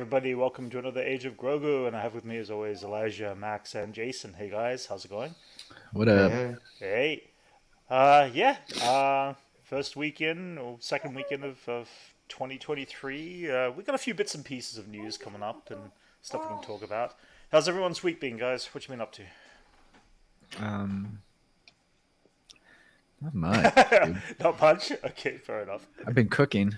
everybody, welcome to another Age of Grogu, and I have with me as always Elijah, Max, and Jason. Hey guys, how's it going? What Hey, up? hey. Hey. Yeah. First weekend or second weekend of 2023. We got a few bits and pieces of news coming up and stuff we can talk about. How's everyone's week been, guys? What you been up Um, Not much, to? dude. Not much. Okay, fair enough. I've been cooking.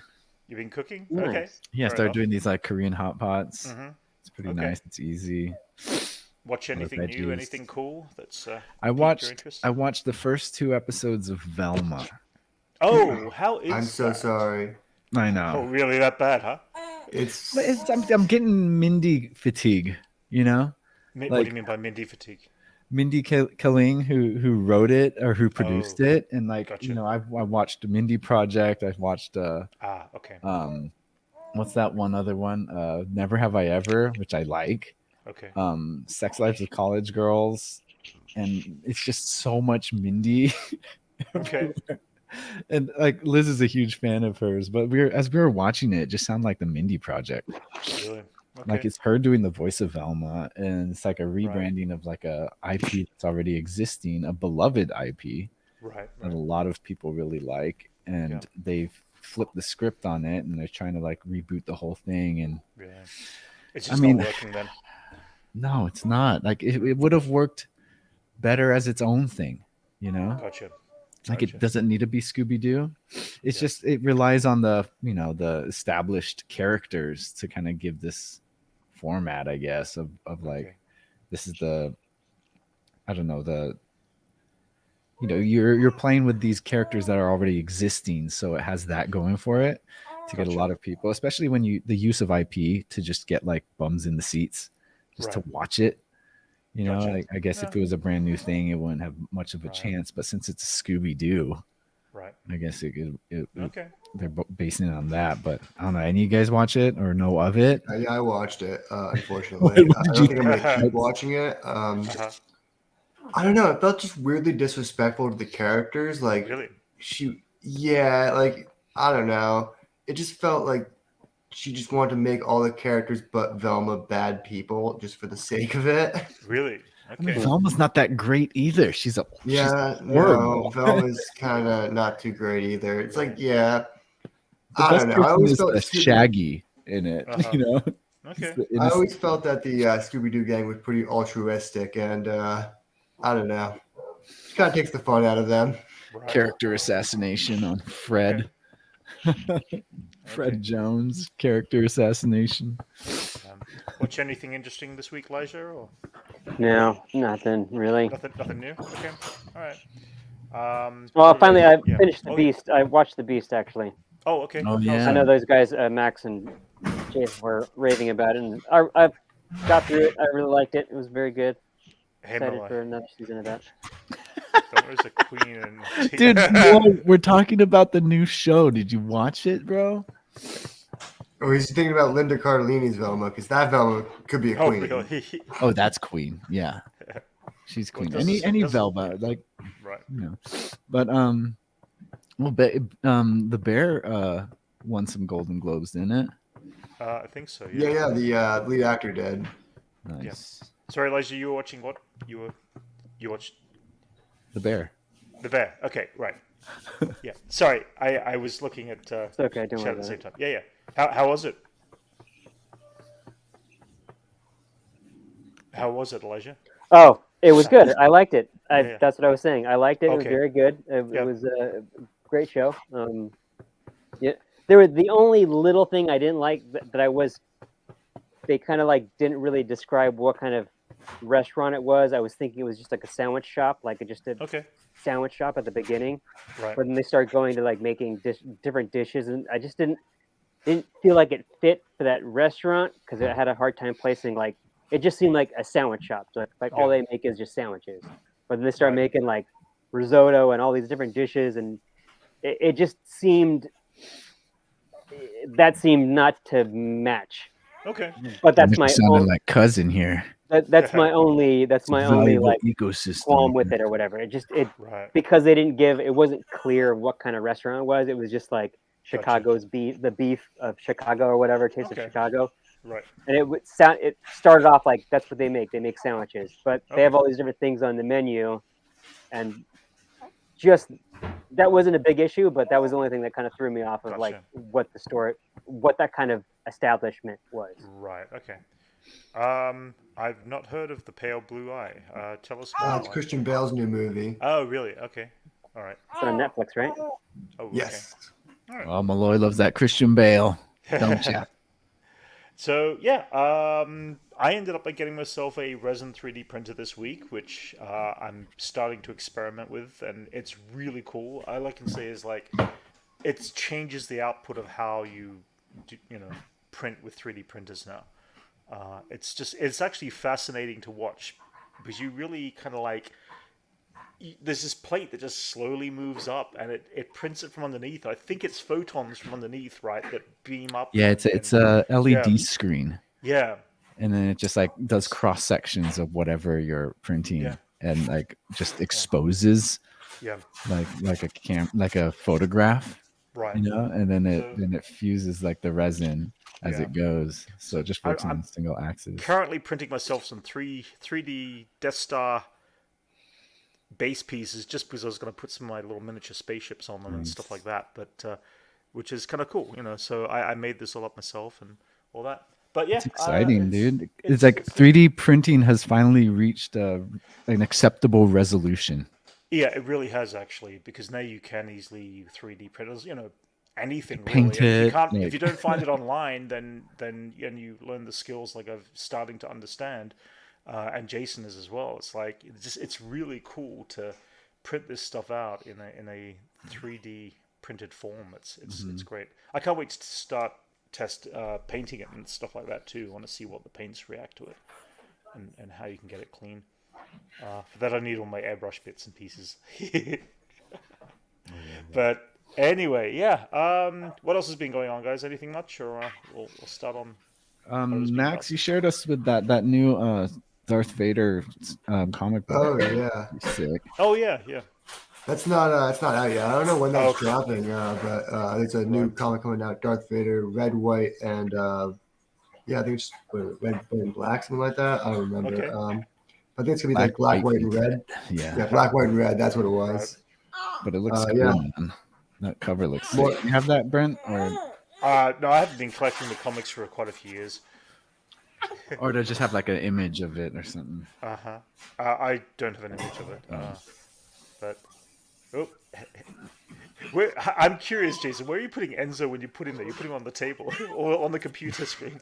You've been cooking? Okay, Nice. Yeah, I fair started enough. doing these like Korean hot pots. Mm-hmm. It's pretty Okay. nice. It's easy. Watch A lot of anything new? veggies. Anything cool that's I piqued your watched. interest? I watched the first two episodes of Velma. Oh, how I'm is so that? sorry. I Oh, know. really that bad, huh? But It's I'm getting Mindy fatigue. You know, What do you like mean by Mindy fatigue? Mindy Kaling, who wrote it or who Oh, produced it, and like gotcha. I watched the Mindy Project. I've watched Ah, okay, um what's that one other one? Never Have I Ever, which I like. okay, Sex Lives of College Girls, and it's just so much Mindy okay. everywhere. And like Liz is a huge fan of hers, but as we were watching it, it just sounded like the Mindy Project. Really? Like Okay, it's her doing the voice of Velma, and it's like a right, rebranding of like a IP that's already existing, a beloved IP right, that a right. lot of people really like, Yeah, and they've flipped the script on it, and they're trying to like reboot the whole thing. And yeah. It's I just not mean, working then. no, it's not. Like it would have worked better as its own thing, you know? Gotcha, Like it gotcha. doesn't need to be Scooby Doo. It's Yeah, just it relies on the established characters to kind of give this format, I guess, of like okay, this is the I don't know, you're playing with these characters that are already existing, so it has that going for it to get a gotcha. lot of people, especially when the use of IP to just get like bums in the seats just to Right, watch it. gotcha. I guess Yeah, if it was a brand new thing, it wouldn't have much of a right, chance. But since it's Scooby Doo, right. I guess Okay. they're basing it on that. But I don't know. Any of you guys watch it or know of it? yeah, I watched it. What, Unfortunately, what I did don't you think I'm think? gonna keep That's- watching it. Uh-huh. I don't know. It felt just weirdly disrespectful to the characters. Like Really? yeah, like I don't know. It just felt like she just wanted to make all the characters but Velma bad people just for the sake of it. Really? I mean, Okay. Hmm. Velma's not that great either. She's Yeah, no, horrible. Velma's kind of not too great either. It's like, Really? yeah, The I don't best know. I person always is felt Shaggy in it. Uh-huh. He's Okay. the I innocent always felt that the Scooby Doo gang was pretty altruistic, and I don't know, it kind of takes the fun out of them. Right. character assassination on Okay. Fred. Okay. Fred Jones character assassination. Um, watch anything interesting this week, Elijah, or No, nothing really. nothing new? Okay. All right. Well, What about finally, you? I Yeah. finished the Oh, yeah. Beast. I watched the Beast actually. Oh, okay. Oh How's I yeah. know that? those guys, Max and Jason, were raving about it, and I got through it. I really liked it. It was very good. Hey, Excited Miller. for another season of that. There's a queen and Dude, no, we're talking about the new show. Did you watch it, bro? Or he's thinking about Linda Cardellini's Velma, because that Velma could be a Oh, queen. really? Oh, that's Queen. Yeah. She's Well, Queen. does Any does Velva, like right? But well, the Bear won some Golden Globes, didn't it? I think so. Yeah, Yeah. yeah, the lead actor did. Yeah. Nice. Sorry, Elijah. You were watching what? You watched The Bear. The Bear. Okay, right. Yeah. Sorry, I was looking at It's okay. Don't chat worry at the about same it. time. Yeah, yeah. How was it? How was it, Elijah? Oh, it was good. I liked it. Yeah. That's what I was saying. I liked it. It was Okay. very good. It Yeah. was a great show. Yeah, there were the only little thing I didn't like that I was. They kind of like didn't really describe what kind of restaurant it was. I was thinking it was just like a sandwich shop, like just a Okay. sandwich shop at the beginning. Right. But then they started going to like making different dishes, and I just didn't feel like it fit for that restaurant because it had a hard time placing like it just seemed like a sandwich shop. So like all Yeah. they make is just sandwiches. But then they started Right. making like risotto and all these different dishes, and it just seemed that seemed not to match. Okay. But that's my Sounded own. like cousin here. That's my only. That's my only Valuable like ecosystem. qualm with it or whatever. It Right. because they didn't give. It wasn't clear what kind of restaurant it was. It was just like Gotcha. Chicago's beef, the beef of Chicago or whatever, Taste Okay. of Chicago. Right. and it started off like that's what they make. They make sandwiches, but they have Okay. all these different things on the menu, and just that wasn't a big issue, but that was the only thing that kind of threw me off of like Gotcha. what that kind of establishment was. Right. Okay. I've not heard of the Pale Blue Eye. Tell us more. It's Christian Bale's new movie. Oh, really? Okay. All right. It's on Netflix, right? Oh, Yes. Well, Malloy loves that Christian Bale, don't okay. you? So yeah, I ended up by getting myself a resin 3D printer this week, which I'm starting to experiment with, and it's really cool. All I can say is like, it changes the output of how you, print with 3D printers now. It's actually fascinating to watch because you really kind of like. There's this plate that just slowly moves up, and it prints it from underneath. I think it's photons from underneath, right, that beam up. Yeah, it's a LED yeah. screen, Yeah. and then it just like does cross sections of whatever you're printing, Yeah. and like just exposes Yeah. like a photograph, Right. and then it fuses like the resin as Yeah. it goes, so it just works I'm on single axis. Currently printing myself some 3D Death Star base pieces just because I was going to put some of my little miniature spaceships on them and stuff like that, but which is kind of cool, so I made this all up myself and all that. But yeah, It's exciting, dude. It's it's like 3D printing has finally reached an acceptable resolution. Yeah, it really has actually, because now you can easily 3D print, anything Paint really. it, If you can't, like- if you don't find it online, then and you learn the skills like I'm starting to understand, and Jason is as well. It's like it's really cool to print this stuff out in a 3D printed form. It's great. I can't wait to start painting it and stuff like that too. I want to see what the paints react to it, and how you can get it clean. For that, I need all my airbrush bits and pieces. But anyway, yeah. What else has been going on, guys? Anything much, or we'll start on? Max, you shared us with that new Darth Vader comic book. Oh yeah. Sick. Oh yeah. It's not out yet. I don't know when that's Okay. dropping, but there's a new comic coming out, Darth Vader, red, white, and I think it's red, white, and black, something like that. I don't remember. Okay. I think it's gonna be like black, white, and red. Yeah. Yeah, black, white, and red. That's what it was. But it looks yeah. cool, man. That cover looks sick. More- You have that, Brent? No, I haven't been collecting the comics for quite a few years. Or to just have like an image of it or something. I don't have an image of it. But I'm curious, Jason. Where are you putting Enzo when you put him there? You put him on the table or on the computer screen?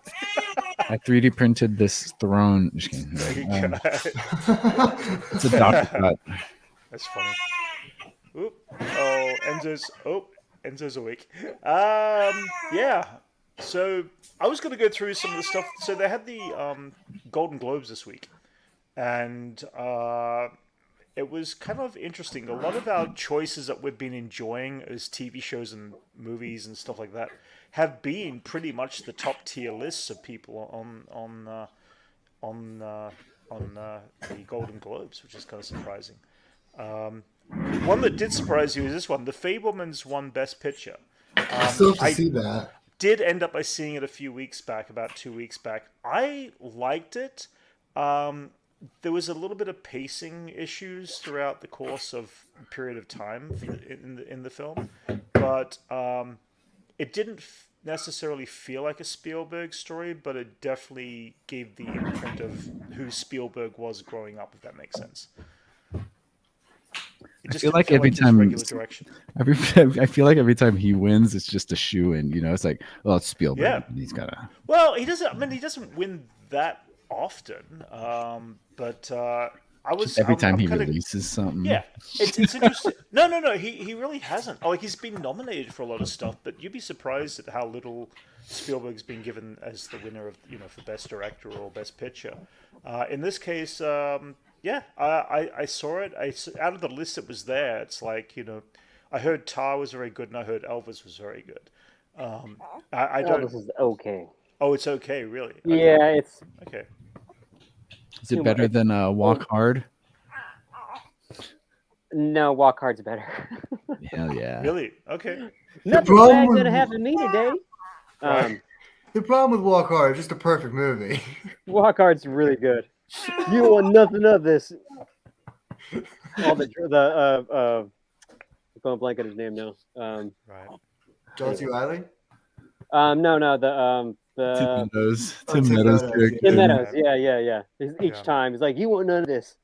I 3D printed this throne. Just kidding. It's a Dr. Cut. That's funny. Oop. Enzo's awake. Yeah. So I was going to go through some of the stuff. So they had the Golden Globes this week, and it was kind of interesting. A lot of our choices that we've been enjoying as TV shows and movies and stuff like that have been pretty much the top tier lists of people on the Golden Globes, which is kind of surprising. One that did surprise you is this one. The Fabelmans won Best Picture. I still have to see that. Did end up by seeing it a few weeks back, about 2 weeks back. I liked it. There was a little bit of pacing issues throughout the course of a period of time in the film, but it didn't necessarily feel like a Spielberg story, but it definitely gave the imprint of who Spielberg was growing up, if that makes sense. I feel like every time I feel like every time he wins, it's just a shoe-in. It's like, well, it's Spielberg. Yeah. He's gotta. Well, he doesn't. I mean, he doesn't win that often. But I was Every time I'm he kinda, releases something. Yeah, it's interesting. No. He really hasn't. Like he's been nominated for a lot of stuff, but you'd be surprised at how little Spielberg's been given as the winner of for Best Director or Best Picture. In this case, I saw it. Out of the list that was there, it's like I heard Tar was very good, and I heard Elvis was very good. I don't. This is okay. Oh, it's okay, really. Okay. Yeah, it's Okay. Is it better than Walk Hard? no. Walk Hard's better. Hell yeah. Really? Okay. Nothing problem bad with- gonna happen to me today. Right. The problem with Walk Hard is just a perfect movie. Walk Hard's really good. You don't want nothing of this. All the I'm going blank on his name now. Right. John C. Reilly? No, Tim the Meadows. Oh, Tim Tim Meadows Meadows, character. Tim Yeah. Meadows. Yeah. Each Yeah. time he's like, you want none of this.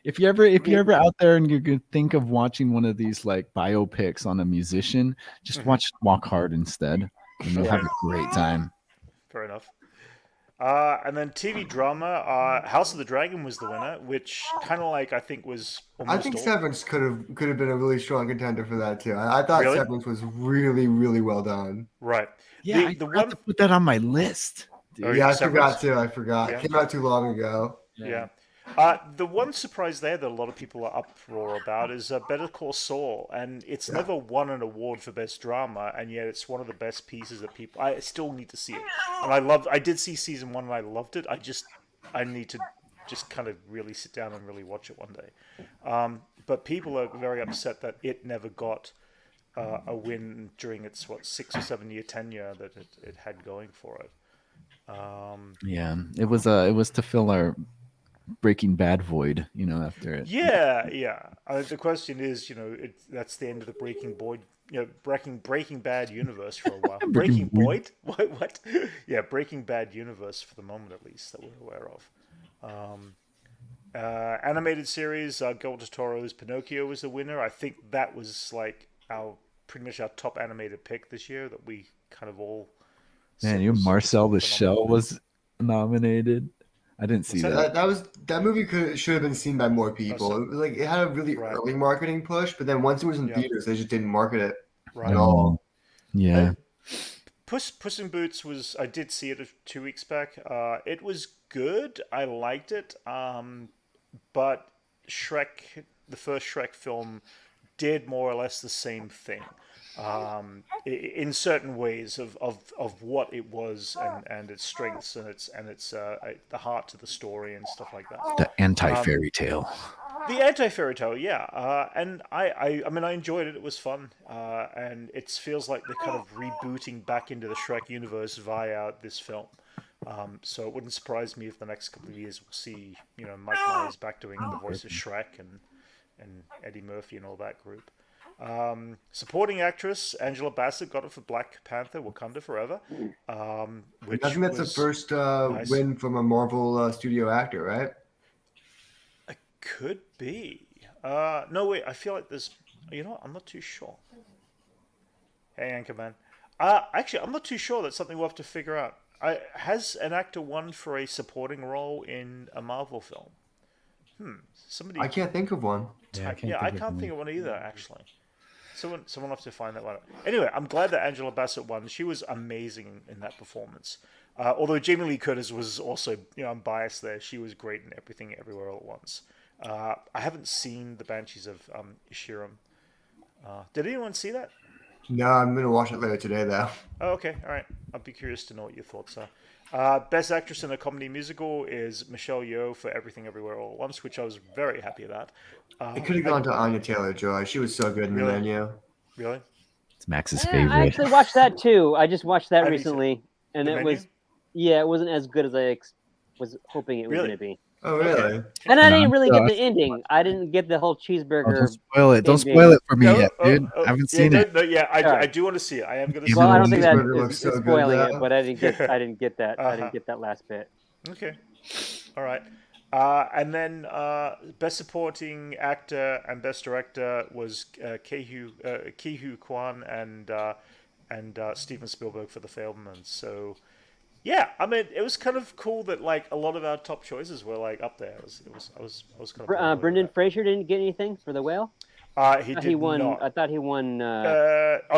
If you're ever out there and you could think of watching one of these like biopics on a musician, just watch Walk Hard instead, and you'll have a great time. Fair enough. And then TV drama, House of the Dragon was the winner, which kind of like I think was almost I think all- Severance could have been a really strong contender for that too. I thought Really? Severance was really, really well done. right. Yeah, I the forgot one to put that on my list. Dude. Oh, Yeah, I Severance? forgot too. I forgot. Yeah. It came out too long ago. Yeah. The one surprise there that a lot of people are uproar about is Better Call Saul, and it's never won an award for best drama, and yet it's one of the best pieces that people. I still need to see it, and I did see season 1 and I loved it. I need to just kind of really sit down and really watch it one day. But people are very upset that it never got a win during its 6 or 7 year tenure that it had going for it. Yeah, it was to fill our Breaking Bad void, after it. Yeah. The question is, that's the end of the Breaking Bad universe for a while. Breaking Boyd? What? Yeah, Breaking Bad universe for the moment, at least, that we're aware of. Animated series, Guillermo del Toro's Pinocchio was the winner. I think that was like pretty much our top animated pick this year that we kind of all. Man, said was Marcel the phenomenal. Shell was nominated. I didn't see What's that. That movie should have been seen by more people. so- It was like it had a really Right. early marketing push, but then once it was in Yeah. theaters, they just didn't market it Right. at all. Yeah. Puss in Boots was. I did see it 2 weeks back. It was good. I liked it. But Shrek, the first Shrek film, did more or less the same thing. In certain ways of what it was and its strengths and its the heart to the story and stuff like that. The anti-fairy tale. The anti-fairy tale, yeah, and I mean I enjoyed it. It was fun, and it feels like they're kind of rebooting back into the Shrek universe via this film. So it wouldn't surprise me if the next couple of years we'll see Mike Myers back doing the voice of Shrek and Eddie Murphy and all that group. Supporting actress Angela Bassett got it for Black Panther: Wakanda Forever. Which I think that's the was first nice. win from a Marvel studio actor, right? It could be. No, wait. I feel like there's. You know what? I'm not too sure. Hey, Anchorman. Actually, I'm not too sure. That's something we'll have to figure out. Has an actor won for a supporting role in a Marvel film? Somebody. I can't think of one. I can't think of one either. Actually, someone will have to find that one. Anyway, I'm glad that Angela Bassett won. She was amazing in that performance. Although Jamie Lee Curtis was also, I'm biased there. She was great in Everything Everywhere All at Once. I haven't seen The Banshees of Inisherin. Did anyone see that? No, I'm gonna watch it later today, though. Oh, okay. All right. I'd be curious to know what your thoughts are. Best Actress in a Comedy Musical is Michelle Yeoh for Everything Everywhere All at Once, which I was very happy about. It could have gone to Anya Taylor-Joy. She was so good in the Really? menu. Really? It's Max's I favorite. actually watched that too. I just watched that Have you seen recently, and The it Menu? was, it wasn't as good as I was hoping it was Really? going to be. Oh, really? And I didn't I'm really get so- the ending. I didn't get the whole Oh, cheeseburger. don't spoil it. Don't ending. spoil it for me No, yet, dude. I haven't seen it. I Alright. do want to see it. I am going to Give see Well, me I it. don't think that Cheeseburger looks is so good, spoiling it, though. but I didn't get that. I Uh-huh. didn't get that last bit. Okay. All right. And then Best Supporting Actor and Best Director was Ke-Huy Quan and Steven Spielberg for The Fabelmans. So, yeah, I mean, it was kind of cool that like a lot of our top choices were like up there. I was kind of blown away Brendan with Fraser didn't get anything for The Whale. that. He I thought did he won. not. I thought he won.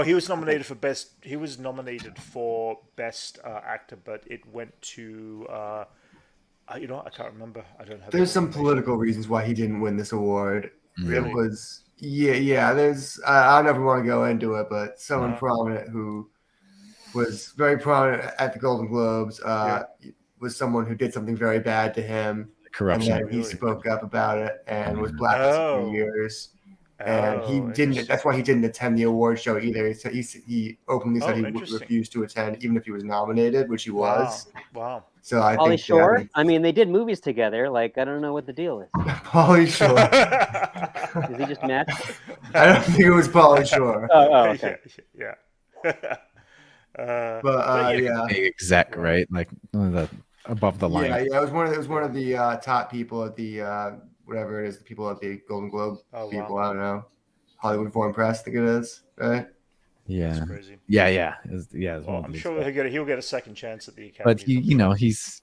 He was nominated for best. He was nominated for best actor, but it went to. I can't remember. I don't have. There's the some information. political reasons why he didn't win this award. Really? It was there's I don't ever want to go into it, but someone Uh-huh. prominent who was very prominent at the Golden Globes Yeah. was someone who did something very bad to him, Corruption. and then he Really? spoke up about it and was blacklisted Oh. for years. and he Oh, didn't. interesting. That's why he didn't attend the award show either. He openly said Oh, he would interesting. refuse to attend, even if he was nominated, which he Wow. was. Wow. So I Ollie think Shore. that I mean, they did movies together. Like, I don't know what the deal is. Pauly Shore. Is he just mad? I don't think it was Pauly Shore, Oh, okay. Yeah. but yeah. Big exec, right? Like one of the above the line. Yeah, it was one of the top people at the whatever it is, the people at the Golden Globe Oh, people. wow. I don't know, Hollywood Foreign Press. I think it is, right? Yeah, That's crazy. yeah. It's one Well, of I'm these sure guys. he'll get a second chance at the Academy. But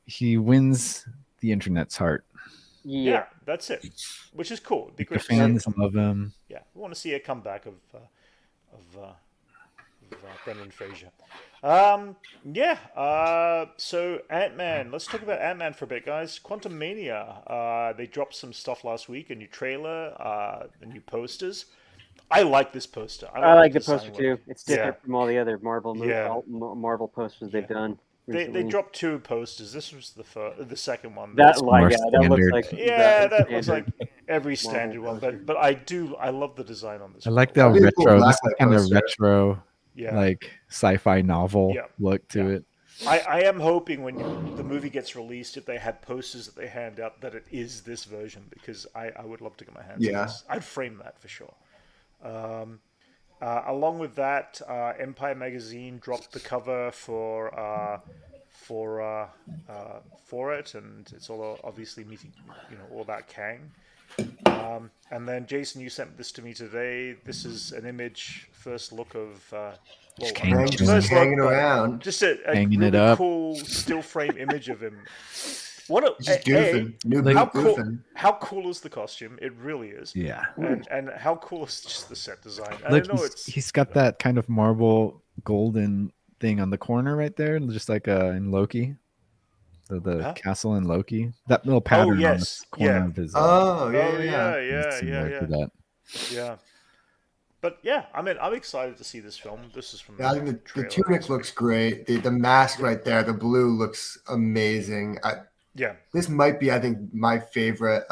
he wins the internet's heart. Yeah, that's it. Which is cool. It'd be The great to see fans it. love him. Yeah, we want to see a comeback of Brendan Fraser. So Ant-Man. Let's talk about Ant-Man for a bit, guys. Quantumania. They dropped some stuff last week. A new trailer. The new posters. I like this poster. I like the design poster work. too. It's different from all the other Marvel Yeah. Marvel posters they've done. They recently. dropped two posters. This was the second one. That more that looks standard. like that looks like standard. every standard one. But I love the design on this. I like one. the That'd be a cool retro. This is blacklight kind of poster. retro, Yeah. like sci-fi novel Yeah. look to Yeah. it. I am hoping when the movie gets released, if they have posters that they hand out, that it is this version, because I would love to get my hands on Yeah. this. I'd frame that for sure. Along with that, Empire magazine dropped the cover for it, and it's all obviously meeting, all about Kang. And then Jason, you sent this to me today. This is an image, first look of. Kang Man, Just just first hanging look, around, just a Hanging it really up. cool still frame image of him. What a just goofing, new like- how boot cool! goofing. How cool is the costume? It really is. Yeah, And how cool is just the set design? I look, know it's he's got that kind of marble golden thing on the corner right there, just like in Loki, the Huh? castle in Loki. That little pattern on the yes, corner yeah. of his. Oh similar to that. yeah. But yeah, I mean, I'm excited to see this film. This is from Yeah, I think the trailer. tunic looks great. The mask right there, the blue looks amazing. Yeah, This might be, I think, my favorite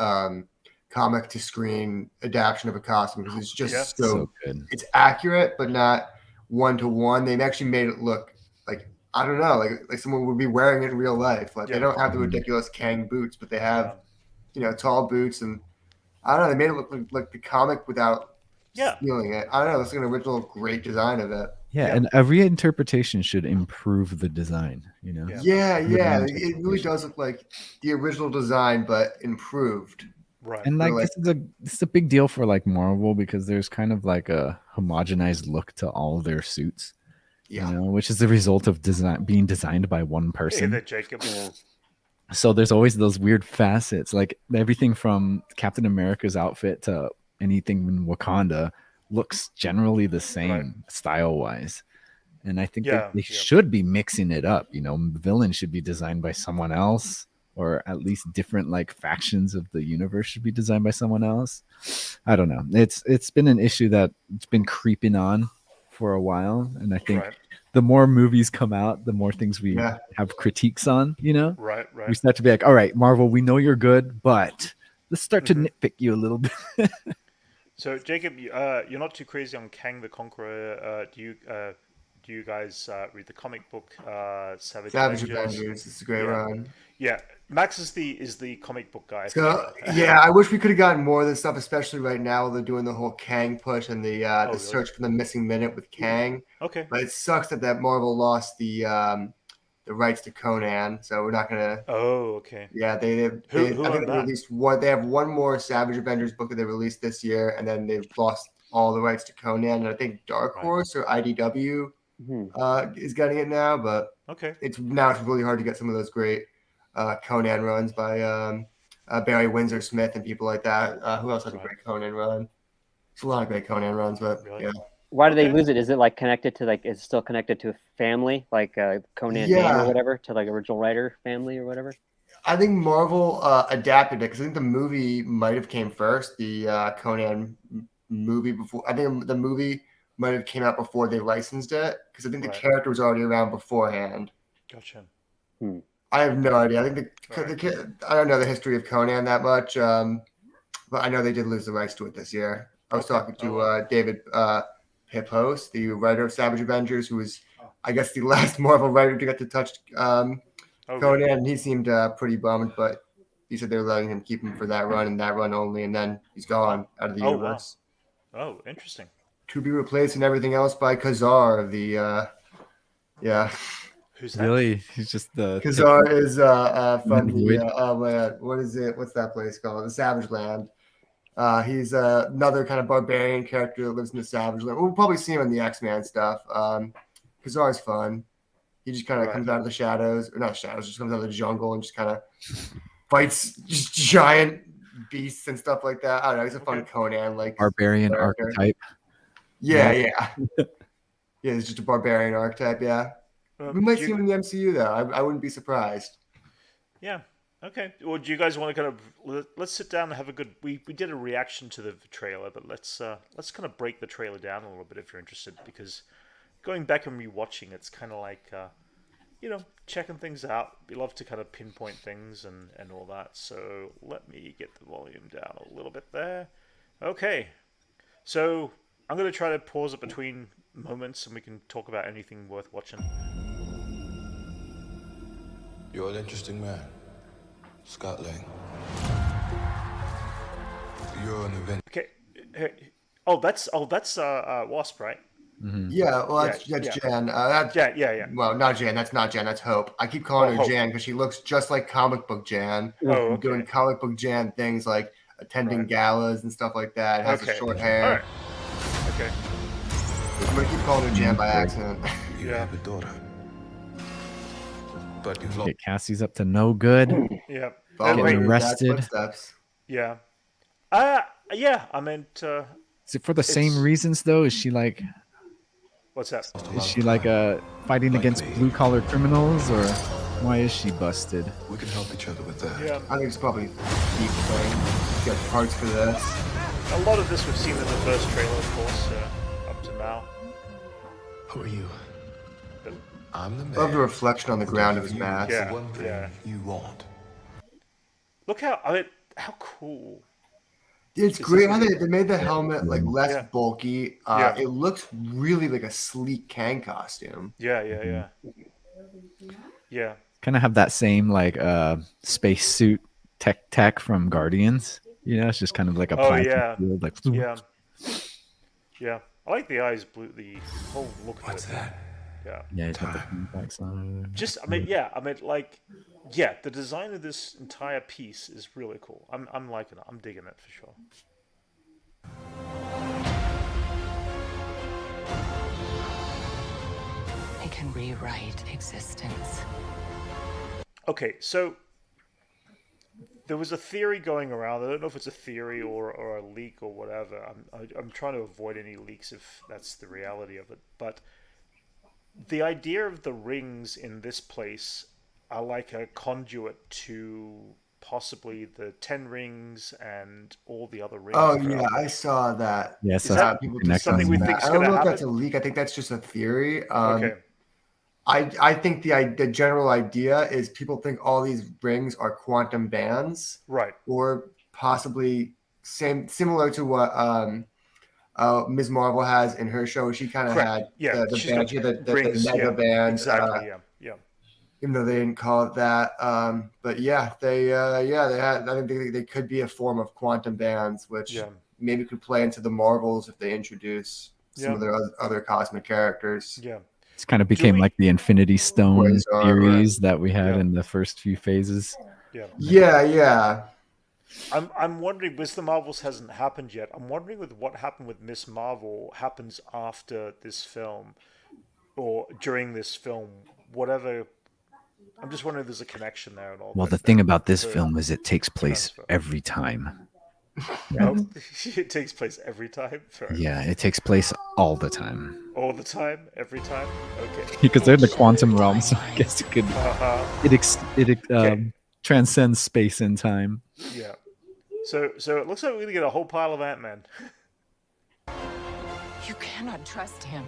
comic to screen adaptation of a costume because it's just Yeah. So good. it's accurate, but not one to one. They've actually made it look like I don't know, like someone would be wearing it in real life. Like Yeah. they don't have the ridiculous Kang boots, but they have tall boots, and I don't know. They made it look like the comic without stealing it. I don't know. It's like an original great design of it. Yeah, Yeah. and a reinterpretation should improve the design. Yeah, Good it really does look like the original design, but improved. right. And like Really? this is a big deal for like Marvel because there's kind of like a homogenized look to all of their suits. Yeah. Which is the result of being designed by one Hey person. there, Jacob. So there's always those weird facets, like everything from Captain America's outfit to anything in Wakanda looks generally the same style wise. And I think they should be mixing it up. The villain should be designed by someone else, or at least different like factions of the universe should be designed by someone else. I don't know. It's been an issue that it's been creeping on for a while, and I think the more movies come out, the more things we have critiques on. Right. We start to be like, all right, Marvel, we know you're good, but let's start to nitpick you a little bit. So, Jacob, you're not too crazy on Kang the Conqueror. Do you guys read the comic book Savage Avengers? It's a great run. Yeah, Max is the comic book guy. So I wish we could have gotten more of this stuff, especially right now while they're doing the whole Kang push and the search for the missing minute with Kang. Okay. But it sucks that Marvel lost the rights to Conan, so we're not gonna. Oh, okay. Yeah, I think Who they released one. They have one more Savage Avengers book that they released this year, and then they've lost all the rights to Conan. And I think Dark Horse or IDW is getting it now, but it's really hard to get some of those great Conan runs by Barry Windsor Smith and people like that. Who else has a great Conan run? It's a lot of great Conan runs, but yeah. Why do they lose it? Is it like connected to is it still connected to a family, like Conan name or whatever, to like original writer family or whatever? I think Marvel adapted it because I think the movie might have came first. The Conan movie before. I think the movie might have came out before they licensed it because I think the character was already around beforehand. Gotcha. I have no idea. I think I don't know the history of Conan that much, but I know they did lose the rights to it this year. I was talking to David Hippos, the writer of Savage Avengers, who was, I guess, the last Marvel writer to get to touch Conan, and he seemed pretty bummed, but he said they were letting him keep him for that run and that run only, and then he's gone out of the universe. Wow. Oh, interesting. To be replaced and everything else by Khazar, Who's that? Really? He's just the Khazar is from the what is it? What's that place called? The Savage Land. He's another kind of barbarian character that lives in the Savage Land. We'll probably see him in the X-Men stuff. Khazar's fun. He just kind of comes out of the shadows, or not shadows, just comes out of the jungle and just kind of fights just giant beasts and stuff like that. I don't know. He's a fun Conan like barbarian archetype. Yeah. Yeah, he's just a barbarian archetype. Yeah. We might see him in the MCU though. I wouldn't be surprised. Yeah. Okay. Well, do you guys want to kind of let's sit down and have a good? We did a reaction to the trailer, but let's kind of break the trailer down a little bit if you're interested, because going back and rewatching, it's kind of like checking things out. We love to kind of pinpoint things and all that. So let me get the volume down a little bit there. Okay. So I'm going to try to pause it between moments, and we can talk about anything worth watching. You're an interesting man, Scott Lang. You're an event. Okay. Oh, that's Wasp, right? Mm-hmm. Yeah, well, that's Jan. Yeah. Well, not Jan. That's not Jan. That's Hope. I keep calling her Jan because she looks just like comic book Jan. Doing comic book Jan things like attending galas and stuff like that. Has a short hair. All right. Okay. I'm gonna keep calling her Jan by accident. You have a daughter, but you lost. Cassie's up to no good. Yeah. Getting arrested. Yeah. Yeah. I meant. Is it for the same reasons though? Is she like? What's that? Is she like fighting against blue collar criminals, or why is she busted? We can help each other with that. Yeah. I think it's probably deep thing. Got parts for this. A lot of this we've seen in the first trailer, of course, up to now. Who are you? I'm the man. Love the reflection on the ground of his mask. Yeah. One thing you want. Look how cool. It's great how they made the helmet like less bulky. It looks really like a sleek Kang costume. Yeah. Kind of have that same like space suit tech from Guardians. It's just kind of like a field, like yeah. I like the eyes blue. The whole look. What's that? Yeah. He's got the contacts on. The design of this entire piece is really cool. I'm liking it. I'm digging it for sure. They can rewrite existence. Okay, so there was a theory going around. I don't know if it's a theory or a leak or whatever. I'm trying to avoid any leaks if that's the reality of it. But the idea of the rings in this place are like a conduit to possibly the 10 rings and all the other rings. Oh yeah, I saw that. Yes, people something we think is I don't know if happen? that's a leak. I think that's just a theory. Okay. I think the general idea is people think all these rings are quantum bands, right? Or possibly similar to what Ms. Marvel has in her show. She kind of had the band, the mega band. Exactly. Yeah. Even though they didn't call it that, but they had. I think they could be a form of quantum bands, which maybe could play into the Marvels if they introduce some of their other cosmic characters. Yeah. It kind of became like the Infinity Stone series that we had in the first few phases. Yeah. I'm wondering, because the Marvels hasn't happened yet. I'm wondering with what happened with Miss Marvel happens after this film or during this film, whatever. I'm just wondering if there's a connection there and all. Well, the thing about this film is it takes place every time. It takes place every time? Yeah, it takes place all the time. All the time? Every time? Okay. Because they're in the quantum realm, so I guess it could... It transcends space and time. Yeah. So it looks like we're going to get a whole pile of Ant-Man. You cannot trust him.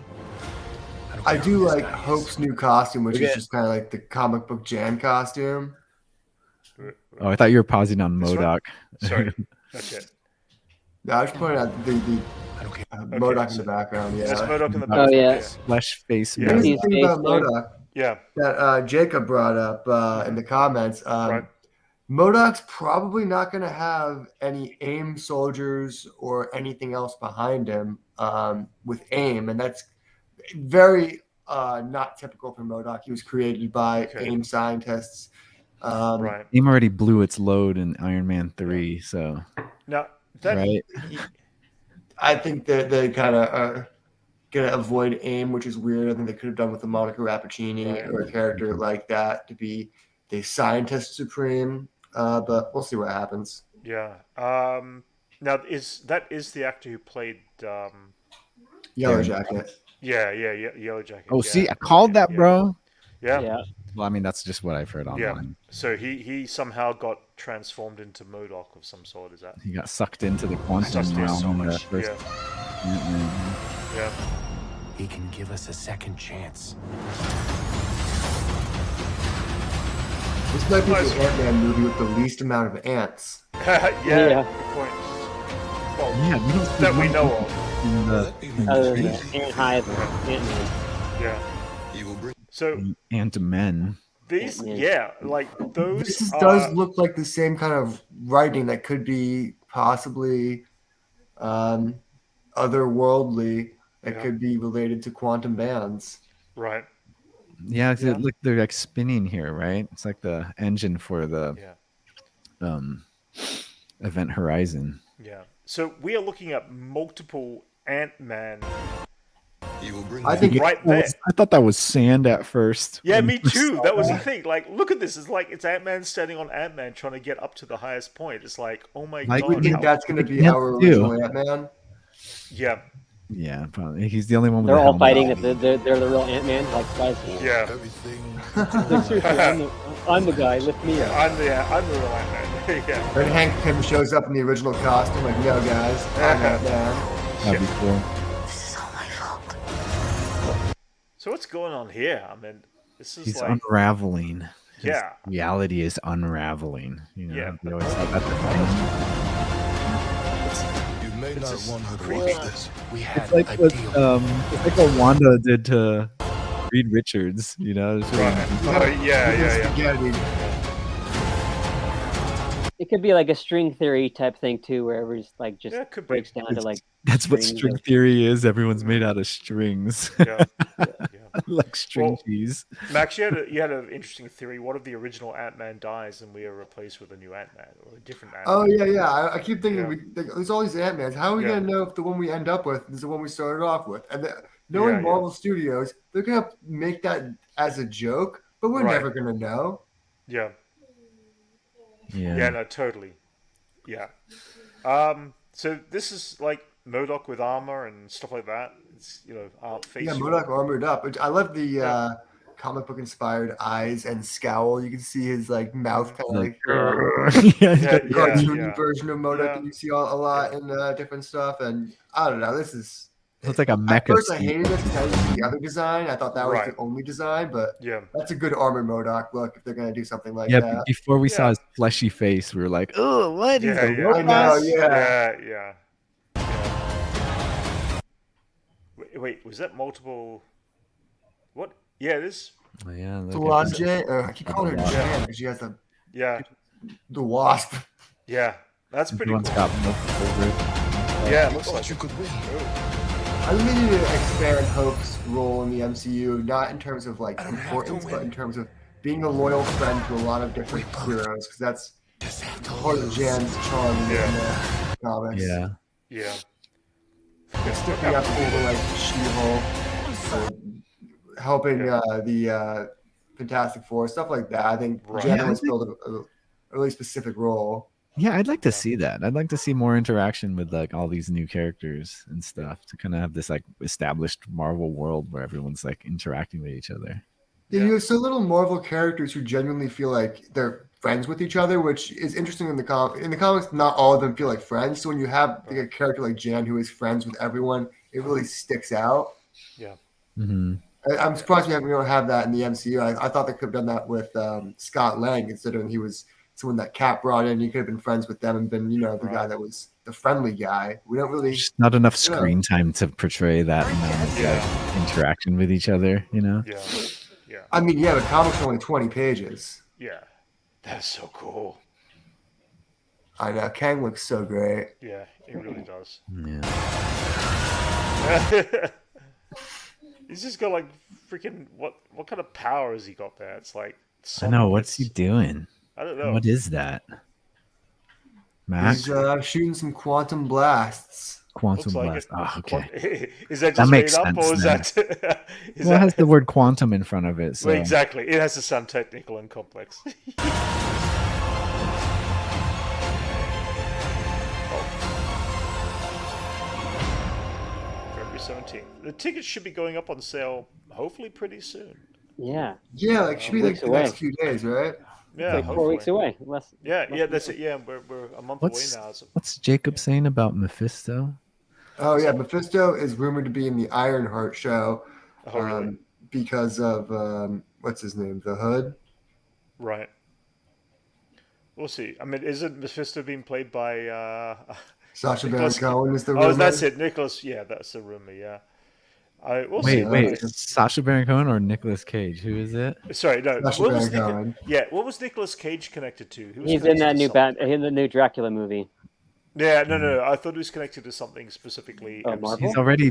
I do like Hope's new costume, which is just kind of like the comic book Jan costume. Oh, I thought you were pausing on MODOK. Sorry. Okay. No, I was pointing out the MODOK in the background. Yeah, there's MODOK in the Oh, background. yeah. Flesh face. Yeah. Here's the His thing face about there. MODOK Yeah. that Jacob brought up in the comments. Right. MODOK's probably not going to have any AIM soldiers or anything else behind him with AIM, and that's very not typical for MODOK. He was created by AIM scientists. Right. AIM already blew its load in Iron Man 3, so Now that right. I think that they kind of are going to avoid AIM, which is weird. I think they could have done with a Monica Rappaccini or a character like that to be the scientist supreme. But we'll see what happens. Yeah. Now is the actor who played Yellow Jacket. Yeah, Yellow Jacket. Oh, yeah. see, I called that, bro. Yeah. Well, I mean, that's just what I've heard online. Yeah. So he somehow got transformed into MODOK of some sort. Is that? He got sucked into the quantum Sucked in realm. so in the much. first Yeah. He can give us a second chance. This might be the Ant-Man movie with the least amount of ants. Yeah. Yeah. Good point. Well, Yeah, we don't see that we one know of. in the Other than Ant-Hive and Ant-Man. Yeah. So Ant-Men. these, Ant-Man. like those. This does look like the same kind of writing that could be possibly otherworldly, that could be related to quantum bands. Right. Yeah, look, they're like spinning here, right? It's like the engine for the Event Horizon. Yeah. So we are looking at multiple Ant-Man. I think right there. I thought that was sand at first. Yeah, me too. That was the thing. Like, look at this. It's like it's Ant-Man standing on Ant-Man trying to get up to the highest point. It's like, oh my god. We think that's going to be our original Ant-Man. Yeah. Yeah, probably. He's the only one. They're all fighting. They're the real Ant-Man. Like, guys. Yeah. Like, seriously, I'm the guy. Lift me up. I'm the real Ant-Man. Yeah. When Hank Pym shows up in the original costume, like, no, guys, I'm Ant-Man. That'd be cool. So what's going on here? I mean, this is He's like unraveling. His Yeah. reality is unraveling. You know, Yeah. we always have that You may not want her to creepy. watch this. We had it's like a what, deal. it's like what Wanda did to Reed Richards. You know, it's really- Right. Oh, yeah. Spaghetti. It could be like a string theory type thing too, where everybody's like just Yeah, it could be. breaks down to like. That's what strings string or- theory is. Everyone's made out of strings, Yeah. like string Well, cheese. Max, you had an interesting theory. What if the original Ant-Man dies and we are replaced with a new Ant-Man or a different Ant-Man? Oh, yeah. I keep thinking, Yeah. there's all these Ant-Mans. How are we going to know if the one we end up with is the one we started off with? And knowing Marvel Studios, they're going to make that as a joke, but we're never going to know. Yeah. Yeah. Yeah, no, totally. Yeah. So this is like MODOK with armor and stuff like that. It's face. Yeah, MODOK armored up. I love the comic book inspired eyes and scowl. You can see his like mouth kind of like Yeah, cartoony version of MODOK that you see a lot in different stuff. And I don't know. This is. It's like a At mecha. first, I hated this because I didn't see the other design. I thought that was Right. the only design, but Yeah. that's a good armored MODOK look if they're going to do something like Yeah, that. before we saw Yeah. his fleshy face, we were like, "Oh, what is Yeah, the yeah. robot?" I know, yeah. Yeah. Wait, was that multiple? What? Yeah, it is. Oh, yeah, look at Solange, this. I keep calling her Jan because she has Yeah. the wasp. Yeah. That's pretty Everyone's cool. got multiple ribs. Yeah, it looks like you could win. I really need to expand Hope's role in the MCU, not in terms of like importance, but in terms of being a loyal friend to a lot of different heroes, because that's part of Jan's charm in the comics. Yeah. Yeah. Sticking up for like She-Hulk, helping the Fantastic Four, stuff like that. I think Jan Yeah, I has think- filled a really specific role. Yeah, I'd like to see that. I'd like to see more interaction with like all these new characters and stuff to kind of have this like established Marvel world where everyone's like interacting with each other. Yeah, you have so little Marvel characters who genuinely feel like they're friends with each other, which is interesting in the comics. Not all of them feel like friends. So when you have like, a character like Jan who is friends with everyone, it really sticks out. Yeah. Mm-hmm. I'm surprised we don't have that in the MCU. I thought they could have done that with Scott Lang, considering he was someone that Cap brought in. You could have been friends with them and been, the guy that was the friendly guy. We don't really. There's not enough screen time to portray that amount of interaction with each other. Yeah. I mean, yeah, the comics are only 20 pages. Yeah, that's so cool. I know. Kang looks so great. Yeah, it really does. Yeah. He's just got like freaking what kind of power has he got there? It's like I know. What's he doing? I don't know. What is that? Max? He's shooting some quantum blasts. Quantum like blast. Oh, okay. Is that just makes made up, or is sense that? It has the word quantum in front of it. So. Well, exactly. It has to sound technical and complex. February 17th. The tickets should be going up on sale hopefully pretty soon. Yeah. Yeah, like should be like the next few days, right? Yeah, it's like 4 weeks away. Yeah, that's it. Yeah, we're a month away now. So. What's Jacob saying about Mephisto? Oh yeah, Mephisto is rumored to be in the Ironheart show, really? because of what's his name, the Hood. Right. We'll see. I mean, isn't Mephisto being played by Sacha Baron Cohen? Is the rumor? Oh, that's it. Nicholas. Yeah, that's the rumor. Yeah. We'll see. Wait. Sacha Baron Cohen or Nicolas Cage? Who is it? Sorry, no. Sacha Baron Cohen. What was Nicolas Cage connected to? He's in that in the new Dracula movie. Yeah, no. I thought he was connected to something specifically. Marvel? He's already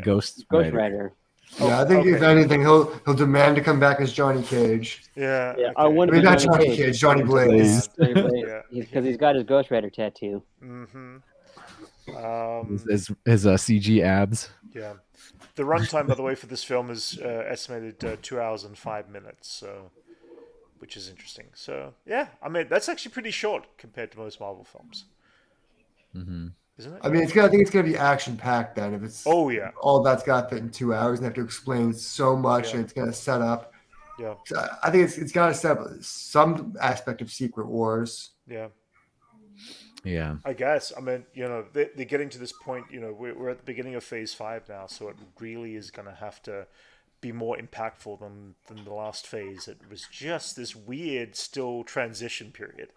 Ghost Rider. Yeah, I think if anything, he'll demand to come back as Johnny Cage. Yeah. Okay. I mean, not Johnny Cage, Johnny Blaze. Because he's got his Ghost Rider tattoo. Mm-hmm. His CG abs. Yeah. The runtime, by the way, for this film is estimated 2 hours and 5 minutes, so which is interesting. So yeah, I mean that's actually pretty short compared to most Marvel films. Mm-hmm. Isn't it? I mean, I think it's gonna be action packed then. If it's all that's got to fit in 2 hours and have to explain so much, and it's gonna set up. Yeah. So I think it's got to set up some aspect of Secret Wars. Yeah. Yeah. I guess. I mean, they're getting to this point. We're at the beginning of Phase 5 now, so it really is going to have to be more impactful than the last phase. It was just this weird, still transition period.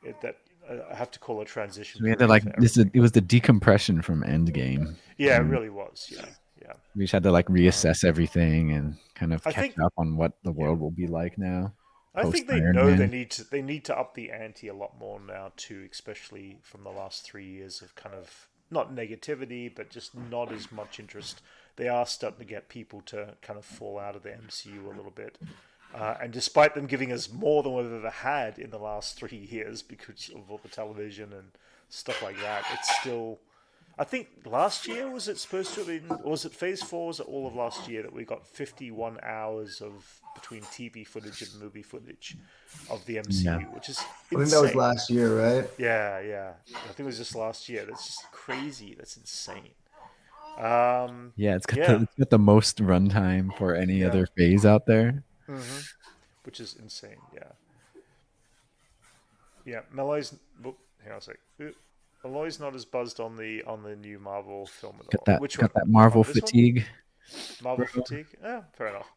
I have to call a transition. So we had to it was the decompression from Endgame. Yeah, it really was. Yeah. We just had to reassess everything and kind of catch up on what the world will be like now. I think they know they need to up the ante a lot more now too, especially from the last 3 years of kind of not negativity, but just not as much interest. They are starting to get people to kind of fall out of the MCU a little bit. And despite them giving us more than we've ever had in the last 3 years because of all the television and stuff like that, it's still... I think last year, was it supposed to have been... Was it Phase 4? Was it all of last year that we got 51 hours of between TV footage and movie footage of the MCU, which is insane. I think that was last year, right? Yeah. I think it was just last year. That's just crazy. That's insane. It's got the most runtime for any other phase out there. Mm-hmm. Which is insane, yeah. Malloy's... hang on a sec. Malloy's not as buzzed on the new Marvel film at all. Which one? Got that Marvel fatigue. Marvel fatigue? Yeah, fair enough.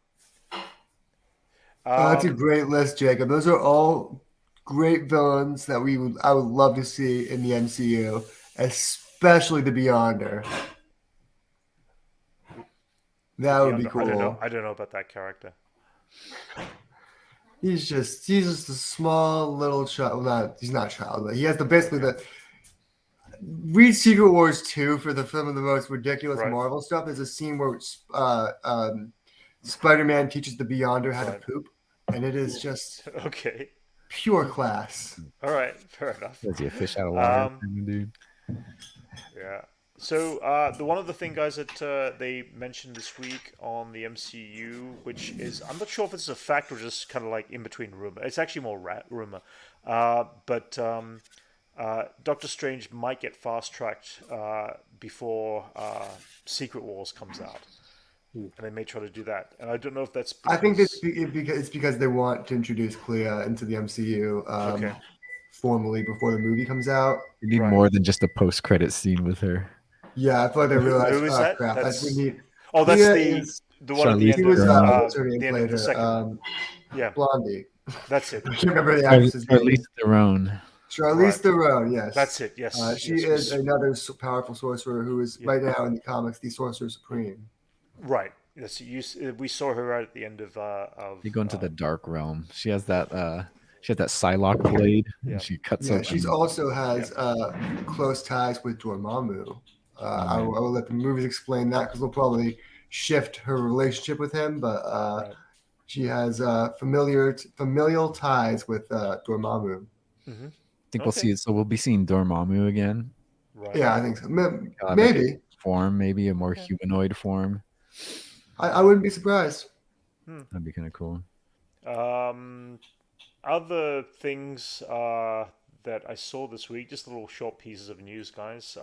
That's a great list, Jacob. Those are all great villains that I would love to see in the MCU, especially the Beyonder. That would be cool. I don't know about that character. He's just a small little child. He's not a child, but he has read Secret Wars 2 for the film of the most ridiculous Marvel stuff. There's a scene where Spider-Man teaches the Beyonder how to poop, and it is just pure class. All right, fair enough. Is he a fish out of water, dude? Yeah. So the one other thing, guys, that they mentioned this week on the MCU, which is, I'm not sure if it's a fact or just kind of like in between rumor. It's actually more rumor, but Doctor Strange might get fast-tracked before Secret Wars comes out. And they may try to do that. And I don't know if that's because... I think it's because they want to introduce Clea into the MCU formally before the movie comes out. We need more than just a post-credit scene with her. Yeah, I feel like they realized, who is that? crap. That's the one at the end. He was the end of the second one. Blondie. That's it. I can't remember the actress's name. Charlize Theron. Charlize Theron, yes. That's it, yes. She is another powerful sorcerer who is right now in the comics the Sorcerer Supreme. Right. Yes, we saw her right at the end of. You go into the dark realm. She has that. She has that Psylocke blade, and she cuts. Yeah, she also has close ties with Dormammu. I will let the movies explain that because they'll probably shift her relationship with him, but she has familial ties with Dormammu. Mm-hmm. I think we'll see it. So we'll be seeing Dormammu again. Right. Yeah, I think so. Maybe form, maybe a more humanoid form. I wouldn't be surprised. That'd be kind of cool. Other things that I saw this week, just little short pieces of news, guys.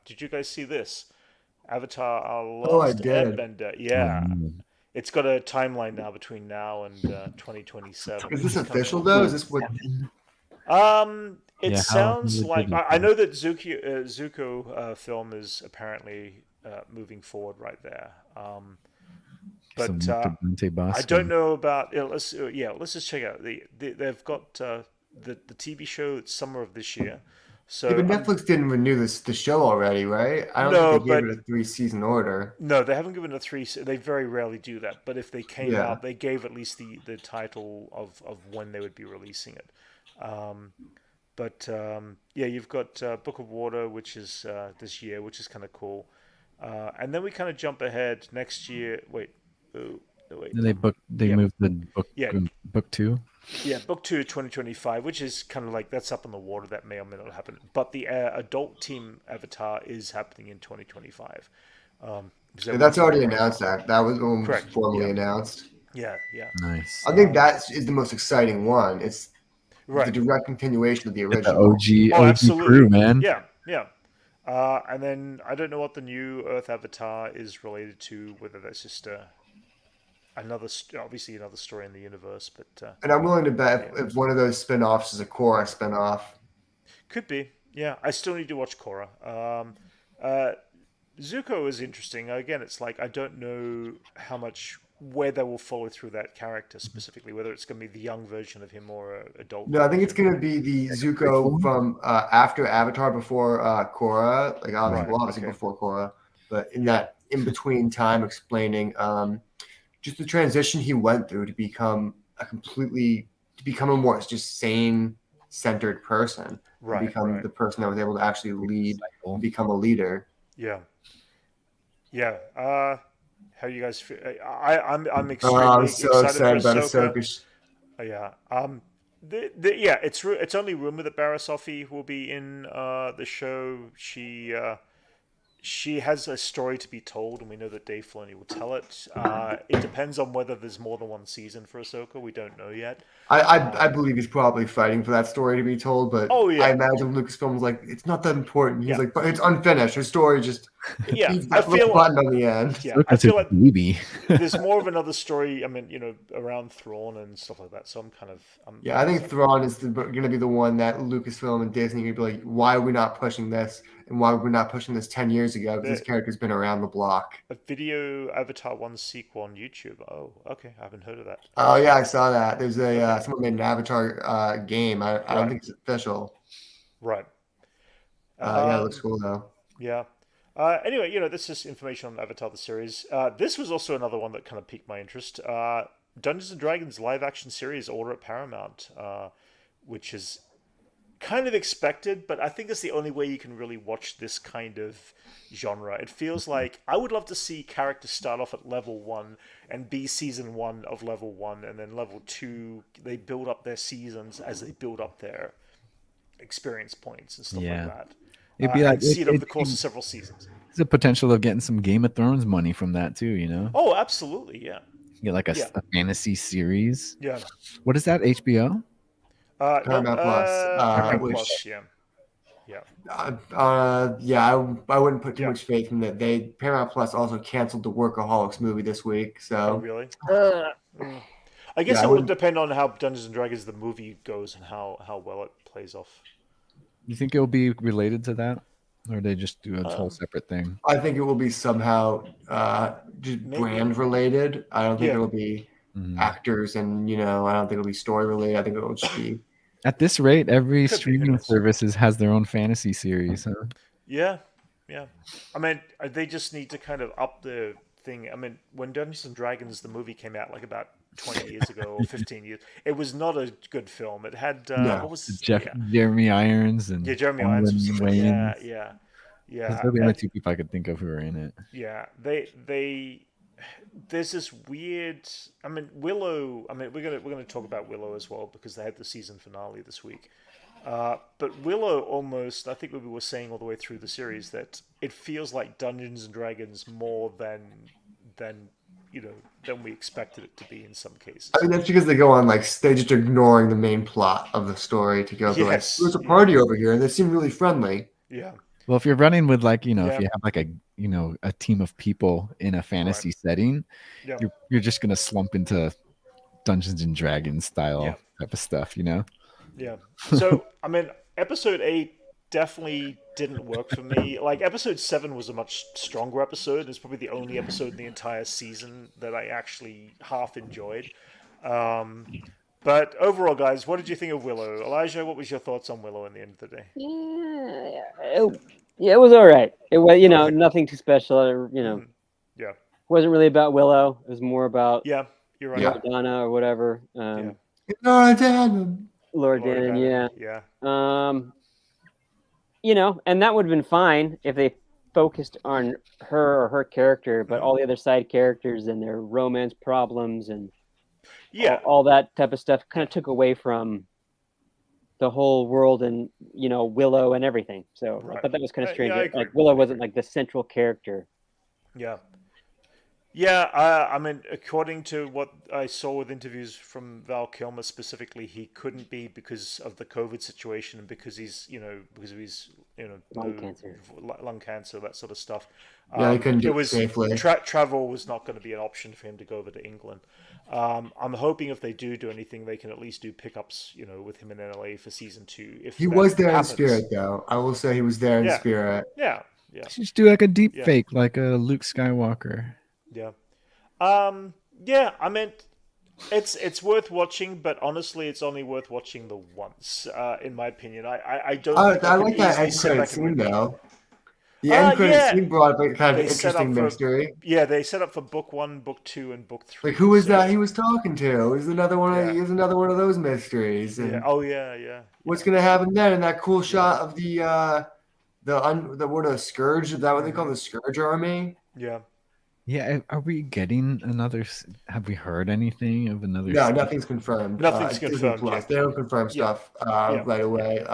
Did you guys see this? Avatar: Our Last Airbender. Yeah. It's got a timeline now between now and 2027. Is this official though? Is this what? It sounds like I know that Zuko film is apparently moving forward right there. But I don't know about. Let's just check out they've got the TV show. It's summer of this year. So but Netflix didn't renew the show already, right? I don't think they gave it a 3-season order. No, they haven't given a 3. They very rarely do that. But if they came out, they gave at least the title of when they would be releasing it. You've got Book of Water, which is this year, which is kind of cool. And then we kind of jump ahead next year. Wait. They moved the book 2. Yeah, book 2 2025, which is kind of like that's up in the water. That may or may not happen. But the adult team Avatar is happening in 2025. That's already announced. That was formally announced. Yeah. Nice. I think that is the most exciting one. It's the direct continuation of the original. The OG crew, man. Yeah. And then I don't know what the new Earth Avatar is related to. Whether that's just another story in the universe, but and I'm willing to bet if one of those spin-offs is a Korra spin-off. Could be. Yeah, I still need to watch Korra. Zuko is interesting. Again, it's like I don't know how much where they will follow through that character specifically, whether it's going to be the young version of him or adult. No, I think it's going to be the Zuko from after Avatar, before Korra. Like obviously before Korra, but in that in between time, explaining just the transition he went through to become a more just sane, centered person. Right. Become the person that was able to actually lead, become a leader. Yeah. How you guys feel? I'm extremely excited about Ahsoka. Yeah. It's only rumored that Barra Sophie will be in the show. She has a story to be told, and we know that Dave Filoni will tell it. It depends on whether there's more than one season for Ahsoka. We don't know yet. I believe he's probably fighting for that story to be told, but I imagine Lucasfilm was like, it's not that important. He's like, but it's unfinished. Her story just needs that little button on the end. Yeah, I feel like there's more of another story. I mean, around Thrawn and stuff like that. So I think Thrawn is going to be the one that Lucasfilm and Disney are going to be like, why are we not pushing this? And why we're not pushing this 10 years ago? Because this character's been around the block. A video Avatar 1 sequel on YouTube. Oh, okay. I haven't heard of that. Oh, yeah, I saw that. There's someone made an Avatar game. I don't think it's official. Right. It looks cool, though. Yeah. Anyway, this is information on Avatar the series. This was also another one that kind of piqued my interest. Dungeons & Dragons live-action series Order at Paramount, which is kind of expected, but I think it's the only way you can really watch this kind of genre. It feels like I would love to see characters start off at level 1 and be season 1 of level 1, and then level 2 they build up their seasons as they build up their experience points and stuff like that. It'd be like see it over the course of several seasons. There's a potential of getting some Game of Thrones money from that too, Oh, absolutely, yeah. Get like a fantasy series. Yeah. What is that? HBO? Paramount Plus. Paramount Plus, yeah. I wouldn't put too much faith in that. Paramount Plus also canceled the Workaholics movie this week. So. Oh, really? I guess it would depend on how Dungeons and Dragons the movie goes and how well it plays off. You think it'll be related to that, or they just do a whole separate thing? I think it will be somehow just brand related. I don't think it'll be actors, and I don't think it'll be story related. I think it'll just be. At this rate, every Could be, who streaming knows? services has their own fantasy series. Huh? Yeah. I mean, they just need to kind of up the thing. I mean, when Dungeons and Dragons the movie came out like about 20 years ago or 15 years, it was not a good film. It had No. what was Jeremy Irons and Jeremy Irons was Alan Wayans. Yeah. Those are the only two people I could think of who are in it. Yeah, they there's this weird. I mean, Willow. I mean, we're gonna talk about Willow as well because they had the season finale this week. But Willow almost, I think we were saying all the way through the series that it feels like Dungeons and Dragons more than we expected it to be in some cases. I mean, that's because they go on they're just ignoring the main plot of the story to go Yes, there's a party over here and they seem really friendly. Yeah. Well, if you're running with if you have a team of people in a fantasy setting, you're just gonna slump into Dungeons and Dragons style type of stuff, Yeah. So I mean, episode 8 definitely didn't work for me. Like episode 7 was a much stronger episode. It's probably the only episode in the entire season that I actually half enjoyed. But overall, guys, what did you think of Willow? Elijah, what was your thoughts on Willow in the end of the day? Yeah, it was all right. It was, nothing too special. Yeah. Wasn't really about Willow. It was more about you're right. Donna or whatever. Laura Dannon. Laura Dannon, yeah. Yeah. And that would have been fine if they focused on her or her character, but all the other side characters and their romance problems and all that type of stuff kind of took away from the whole world and Willow and everything. So I thought that was kind of strange. Like Willow wasn't like the central character. I mean, according to what I saw with interviews from Val Kilmer specifically, he couldn't be because of the COVID situation and because he's because of his lung cancer, that sort of stuff. He couldn't do it safely. Travel was not going to be an option for him to go over to England. I'm hoping if they do anything, they can at least do pickups, with him in LA for season 2. If he was there in spirit, though, I will say he was there in spirit. Yeah. Just do like a deep fake, like a Luke Skywalker. Yeah. I mean, it's worth watching, but honestly, it's only worth watching the once, in my opinion. I don't. I like that end credit scene though. The end credit scene brought up a kind of interesting mystery. They set up for book 1, book 2, and book 3. Like who was that he was talking to? It was another one. It was another one of those mysteries. And what's gonna happen then? And that cool shot of the Scourge? Is that what they call the Scourge army? Yeah. Yeah, are we getting another? Have we heard anything of another? No, nothing's confirmed. Nothing's confirmed. They don't confirm stuff right away.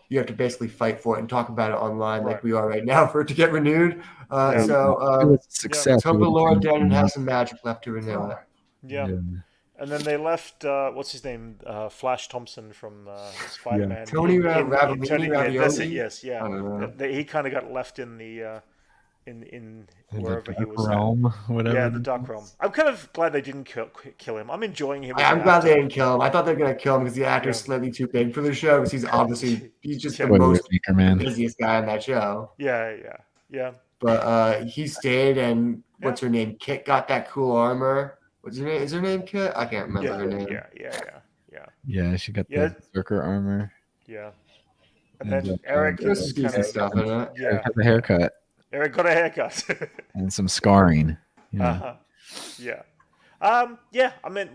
You have to basically fight for it and talk about it online like we are right now for it to get renewed. So success. hope the Lord Dannon has some magic left to renew it. Yeah. And then they left, what's his name? Flash Thompson from Spider-Man. Tony Ravioli. That's it, yes, yeah. He kind of got left in the... In wherever he was realm, whatever. Yeah, the Dark Realm. I'm kind of glad they didn't kill him. I'm enjoying him. I'm glad they didn't kill him. I thought they were gonna kill him because the actor's slightly too big for the show. Because he's just the most busiest guy on that show. Yeah. But he stayed, and what's her name? Kit got that cool armor. What's her name? Is her name Kit? I can't remember her name. Yeah, she got the Berserker armor. Yeah. And then Eric has stuff in it. Eric has a haircut. Eric got a haircut. And some scarring. Yeah. I mean,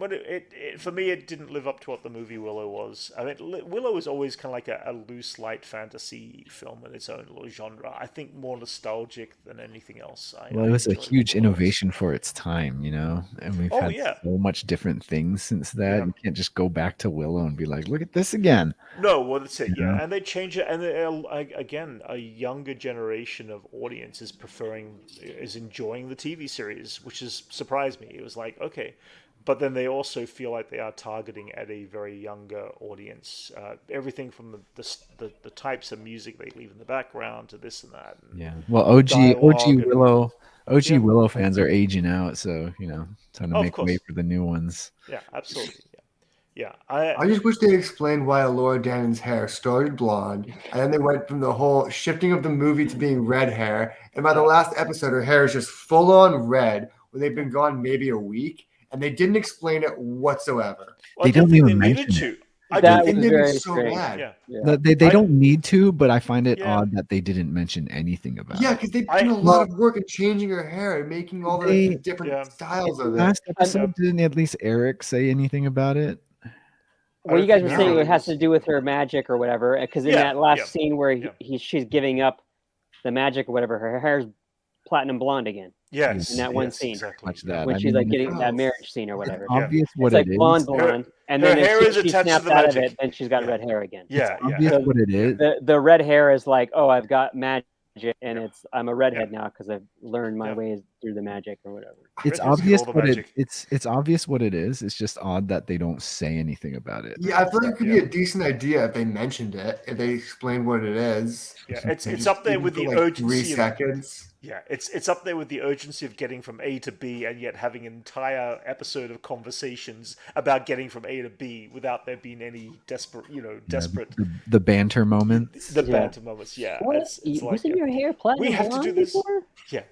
for me, it didn't live up to what the movie Willow was. I mean, Willow was always kind of like a loose, light fantasy film in its own little genre. I think more nostalgic than anything else. It was a huge innovation for its time, and we've had so much different things since that. You can't just go back to Willow and be like, look at this again. No, well, that's it. Yeah, and they change it, and again, a younger generation of audience is enjoying the TV series, which has surprised me. It was like, okay. But then they also feel like they are targeting at a very younger audience. Everything from the types of music they leave in the background to this and that. And well, OG Willow fans are aging out, so time to make way for the new ones. Yeah, absolutely. Yeah. I just wish they explained why Laura Dannon's hair started blonde, and then they went from the whole shifting of the movie to being red hair, and by the last episode, her hair is just full on red. They've been gone maybe a week, and they didn't explain it whatsoever. Well, they don't even mention it. That was It very so strange. bad. Yeah. They don't need to, but I find it odd that they didn't mention anything about it. Yeah, because they put in a lot of work in changing her hair and making all the different styles of it. Last episode, didn't at least Eric say anything about it? Well, you guys were saying it has to do with her magic or whatever, because in that last scene where she's giving up the magic or whatever, her hair's platinum blonde again. Yes. In that one scene. Exactly. When she's like getting that marriage scene or whatever. It's obvious what it's like it is. blonde, and then as she snaps out of it, then she's got red hair again. Yeah, it's obvious what it is. The red hair is like, oh, I've got magic, and I'm a redhead now because I've learned my ways through the magic or whatever. It's obvious what it's obvious what it is. It's just odd that they don't say anything about it. Yeah, I feel like it could be a decent idea if they mentioned it, if they explained what it is. Yeah, it's up there with the urgency. 3 seconds. Yeah, it's up there with the urgency of getting from A to B, and yet having an entire episode of conversations about getting from A to B without there being any desperate. The banter moments. The banter moments, yeah. What? Wasn't your hair platinum? We have to do this. Before? Yeah.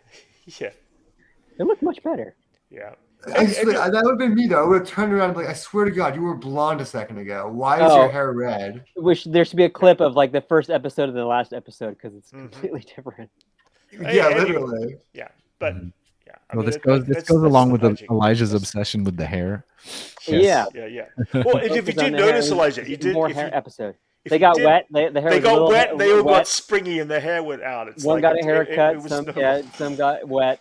It looked much better. Yeah. That would have been me though. I would have turned around and be like, I swear to God, you were blonde a second ago. Why is your hair red? There should be a clip of like the first episode and the last episode because it's completely different. Yeah, literally. Yeah, but well, this goes along with Elijah's obsession with the hair. Yes. Yeah. Well, if you did notice, Elijah, you did more hair episode. They got wet. The hair. They got wet. They all got springy, and their hair went out. It's one got a haircut. Some got wet.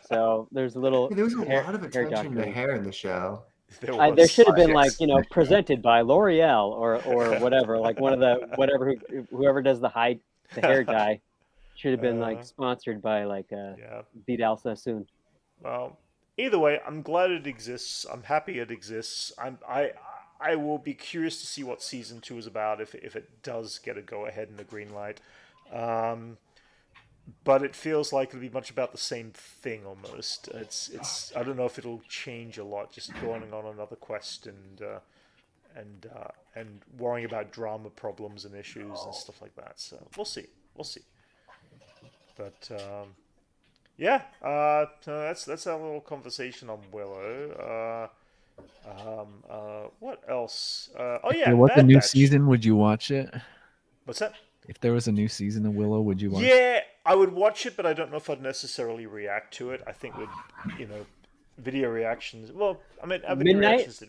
So there's a little. There was a lot of attention to hair in the show. There should have been like presented by L'Oreal or whatever, like one of the whoever does the hair dye. Should have been like sponsored by like Vidal Sassoon. Well, either way, I'm glad it exists. I'm happy it exists. I will be curious to see what season 2 is about if it does get a go ahead and a green light. But it feels like it'll be much about the same thing almost. It's I don't know if it'll change a lot. Just going on another quest and worrying about drama problems and issues and stuff like that. So we'll see. But that's our little conversation on Willow. What else? If there was a new season, would you watch it? What's that? If there was a new season of Willow, would you watch it? Yeah, I would watch it, but I don't know if I'd necessarily react to it. I think with video reactions. Well, I mean, video reactions.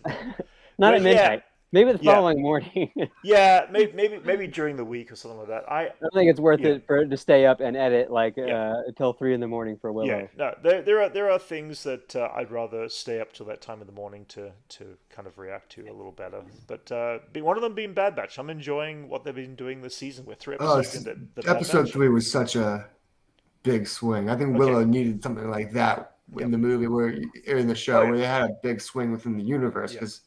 Not at midnight. Maybe the following morning. Yeah, maybe during the week or something like that. I don't think it's worth it for it to stay up and edit until 3 a.m. for Willow. Yeah, no, there are things that I'd rather stay up till that time in the morning to kind of react to a little better. But one of them being Bad Batch, I'm enjoying what they've been doing this season. We're 3 episodes into episode 3 was such a big swing. I think Willow needed something like that in the movie where they had a big swing within the universe because.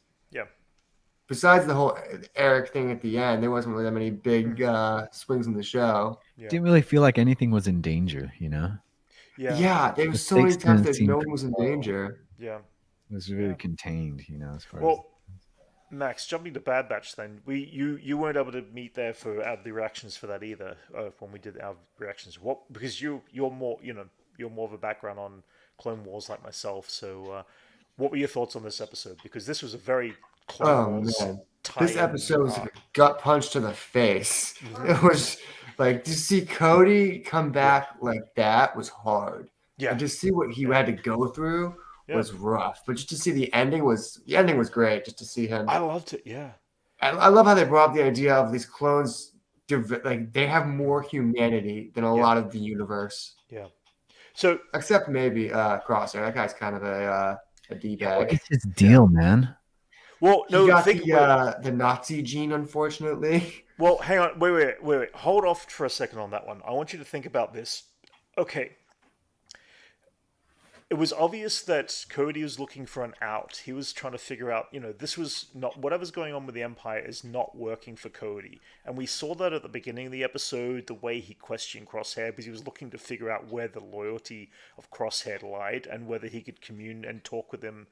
Besides the whole Eric thing at the end, there wasn't really that many big swings in the show. Didn't really feel like anything was in danger, you know? Yeah, there was so many times that no one was in danger. Yeah. It was really contained, you know, as far as... Max, jumping to Bad Batch then, you weren't able to meet there for the reactions for that either, when we did our reactions. Because you're more of a background on Clone Wars like myself, so what were your thoughts on this episode? Because this was a very... man, this episode was like a gut punch to the face. It was like to see Cody come back like that was hard. Yeah, and to see what he had to go through was rough. But just to see the ending was great. Just to see him, I loved it. Yeah, I love how they brought up the idea of these clones. Like they have more humanity than a lot of the universe. Yeah. So except maybe Crosshair. That guy's kind of a d-bag. What's his deal, man? Well, no, he got the Nazi gene, unfortunately. Well, hang on, wait. Hold off for a second on that one. I want you to think about this. Okay. It was obvious that Cody was looking for an out. He was trying to figure out, this was not... Whatever's going on with the Empire is not working for Cody. And we saw that at the beginning of the episode, the way he questioned Crosshair, because he was looking to figure out where the loyalty of Crosshair lied and whether he could commune and talk with him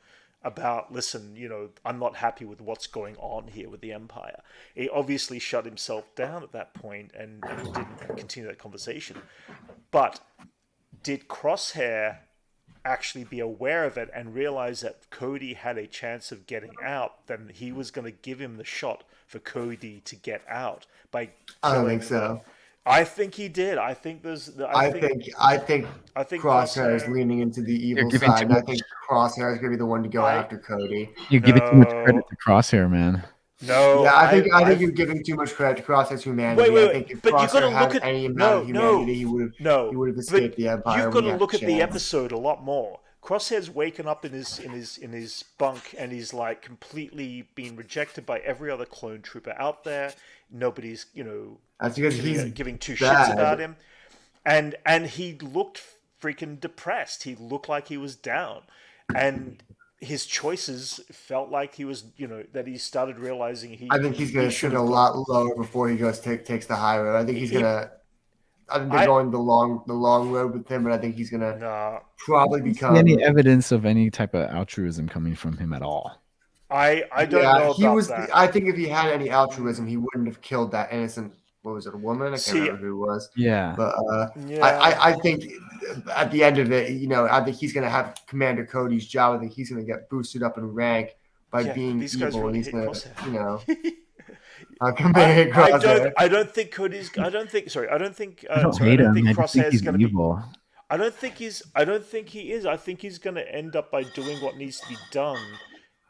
about, listen, I'm not happy with what's going on here with the Empire. He obviously shut himself down at that point and didn't continue that conversation. But did Crosshair actually be aware of it and realize that Cody had a chance of getting out, then he was going to give him the shot for Cody to get out by I don't killing think so. I think he did. I think I think Crosshair is leaning into the evil side, and I think Crosshair is going to be the one to go after Cody. You're giving too much credit to Crosshair, man. No, yeah, I think you're giving too much credit to Crosshair's humanity. Wait, I think if but Crosshair had any amount of humanity, he would have escaped the Empire. You've got to look at the episode a lot more. Crosshair's waking up in his bunk, and he's like completely being rejected by every other clone trooper out there. Nobody's that's because he's giving two shits about him, and he looked freaking depressed. He looked like he was down, and his choices felt like he was, that he started realizing I think he's going to shoot a lot lower before he takes the high road. I think he's going to. I think they're going the long road with him, but I think he's going to probably become. Any evidence of any type of altruism coming from him at all? I don't know about that. I think if he had any altruism, he wouldn't have killed that innocent. What was it? A woman? I can't remember who it was. Yeah. But I think at the end of it, I think he's going to have Commander Cody's job. I think he's going to get boosted up in rank by being evil, really, and he's going to, I don't think Cody's. I don't think Crosshair's going to be. I don't think he is. I think he's going to end up by doing what needs to be done.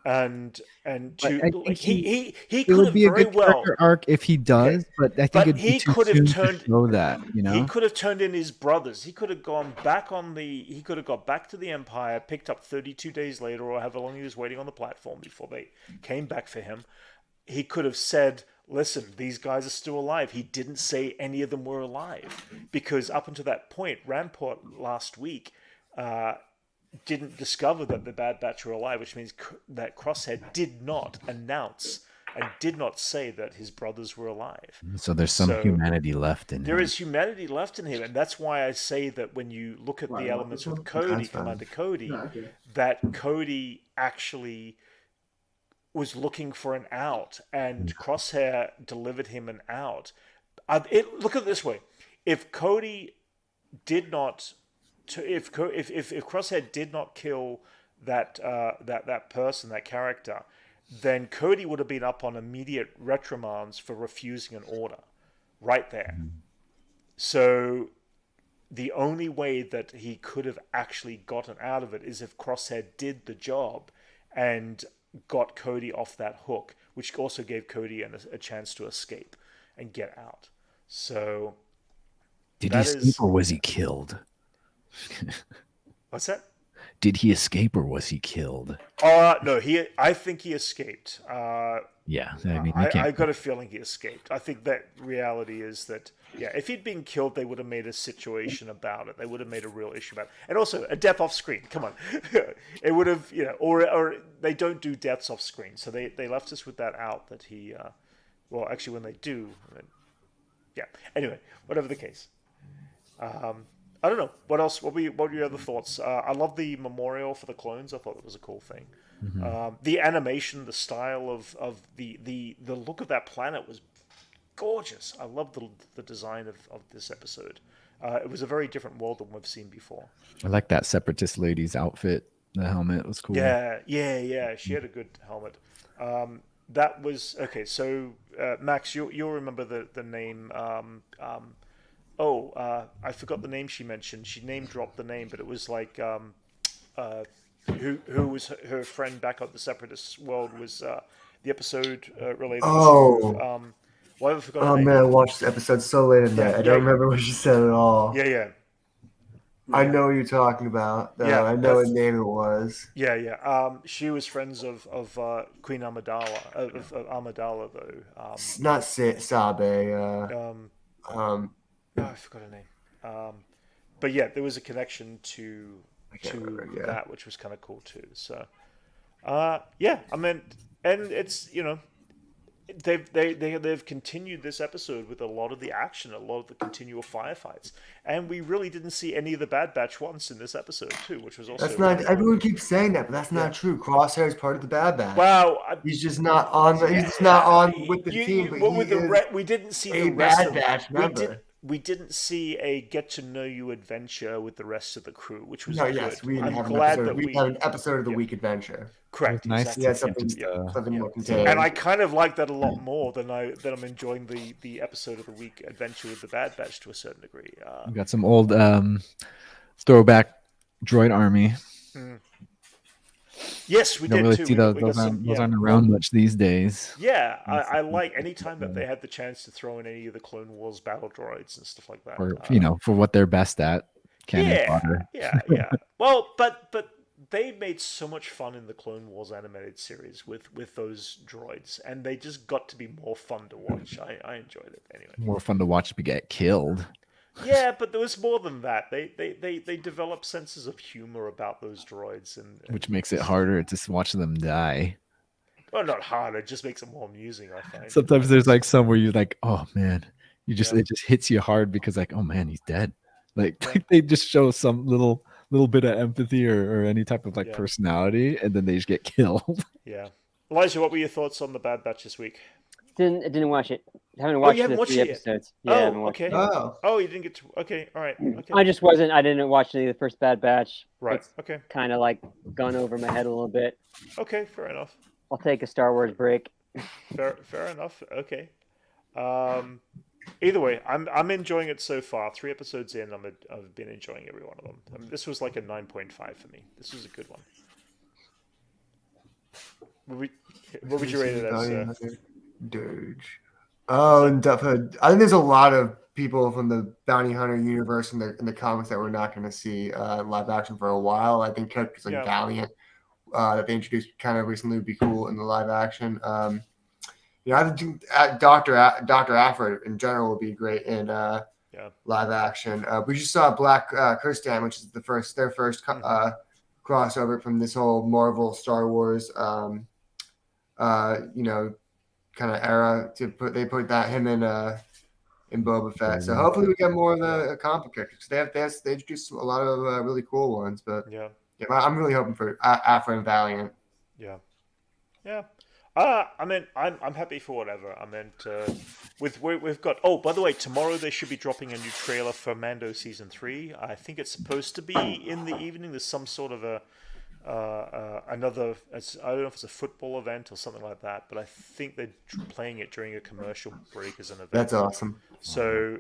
And he could have very well arc if he does, but I think he could have turned that. He could have turned in his brothers. He could have gone back He could have got back to the Empire, picked up 32 days later, or however long he was waiting on the platform before they came back for him. He could have said, "Listen, these guys are still alive." He didn't say any of them were alive because up until that point, Rampart last week. Didn't discover that the Bad Batch were alive, which means that Crosshair did not announce and did not say that his brothers were alive. So there's some humanity left in him. There is humanity left in him, and that's why I say that when you look at the elements with Cody, Commander Cody, that Cody actually was looking for an out, and Crosshair delivered him an out. Look at it this way: if Cody did not. If Crosshair did not kill that person, that character, then Cody would have been up on immediate retrimands for refusing an order, right there. So the only way that he could have actually gotten out of it is if Crosshair did the job and got Cody off that hook, which also gave Cody a chance to escape and get out. So did he escape or was he killed? What's that? Did he escape or was he killed? No, I think he escaped. Yeah, I got a feeling he escaped. I think that reality is that, if he'd been killed, they would have made a situation about it. They would have made a real issue about it. And also, a death off screen. Come on. It would have, or they don't do deaths off screen. So they left us with that out that he, well, actually, when they do, Anyway, whatever the case. I don't know. What else? What were your other thoughts? I love the memorial for the clones. I thought it was a cool thing. Mm-hmm. The animation, the style of the look of that planet was gorgeous. I love the design of this episode. It was a very different world than we've seen before. I like that separatist lady's outfit. The helmet was cool. Yeah. She had a good helmet. That was okay. So Max, you'll remember the name. I forgot the name she mentioned. She name dropped the name, but it was like who was her friend back at the Separatist world was the episode related to. Why have I forgotten her name? Man, I watched the episode so late at night. I don't remember what she said at all. Yeah. I know what you're talking about. I know what name it was. Yeah. She was friends of Queen Amidala, of Amidala though. Not Sabe. I forgot her name. But yeah, there was a connection to that, which was kind of cool too. So, I mean, and it's they've continued this episode with a lot of the action, a lot of the continual firefights, and we really didn't see any of the Bad Batch once in this episode too, which was also. That's not. Everyone keeps saying that, but that's not true. Crosshair is part of the Bad Batch. Wow, he's just not on. He's just not on with the team. We didn't see the rest Bad of Batch member. we didn't see a get to know you adventure with the rest of the crew, which was good. good. Yes, we I'm have glad an episode. that We have an episode of the week adventure. Correct. Nice. Exactly. Yeah, something more contained. And I kind of like that a lot more than I'm enjoying the episode of the week adventure with the Bad Batch to a certain degree. We got some old throwback droid army. Yes, we don't did really too. see those aren't around much these days. Yeah, I like anytime that they had the chance to throw in any of the Clone Wars battle droids and stuff like that. Or for what they're best at, cannon fodder. Yeah. Well, but they made so much fun in the Clone Wars animated series with those droids, and they just got to be more fun to watch. I enjoyed it anyway. More fun to watch but get killed. Yeah, but there was more than that. They developed senses of humor about those droids, and which makes it harder to watch them die. Well, not harder. It just makes it more amusing, I find. Sometimes there's like some where you're like, oh man, it just hits you hard because like, oh man, he's dead. Like they just show some little bit of empathy or any type of personality, and then they just get killed. Yeah, Elijah, what were your thoughts on the Bad Batch this week? Didn't watch it. Haven't watched the 3 episodes. Yeah, okay. You didn't get to. Okay, all right. Okay. I just wasn't. I didn't watch any of the first Bad Batch. Right. It's okay. Kind of like gone over my head a little bit. Okay, fair enough. I'll take a Star Wars break. Fair enough. Okay. Either way, I'm enjoying it so far. 3 episodes in, I've been enjoying every one of them. I mean, this was like a 9.5 for me. This was a good one. What would you rate it as? Dirge. Oh, and I think there's a lot of people from the Bounty Hunter universe in the comics that we're not going to see live action for a while. I think characters like Valiant that they introduced kind of recently would be cool in the live action. I think Dr. Aphra in general would be great in live action. We just saw Black Kirsten, which is their first crossover from this whole Marvel Star Wars kind of era they put him in Boba Fett. So hopefully we get more of the comic characters. They introduced a lot of really cool ones, but I'm really hoping for Aphra and Valiant. Yeah. I mean, I'm happy for whatever. I meant we've got. Oh, by the way, tomorrow they should be dropping a new trailer for Mando season 3. I think it's supposed to be in the evening. There's some sort of another. I don't know if it's a football event or something like that, but I think they're playing it during a commercial break as an event. That's awesome. So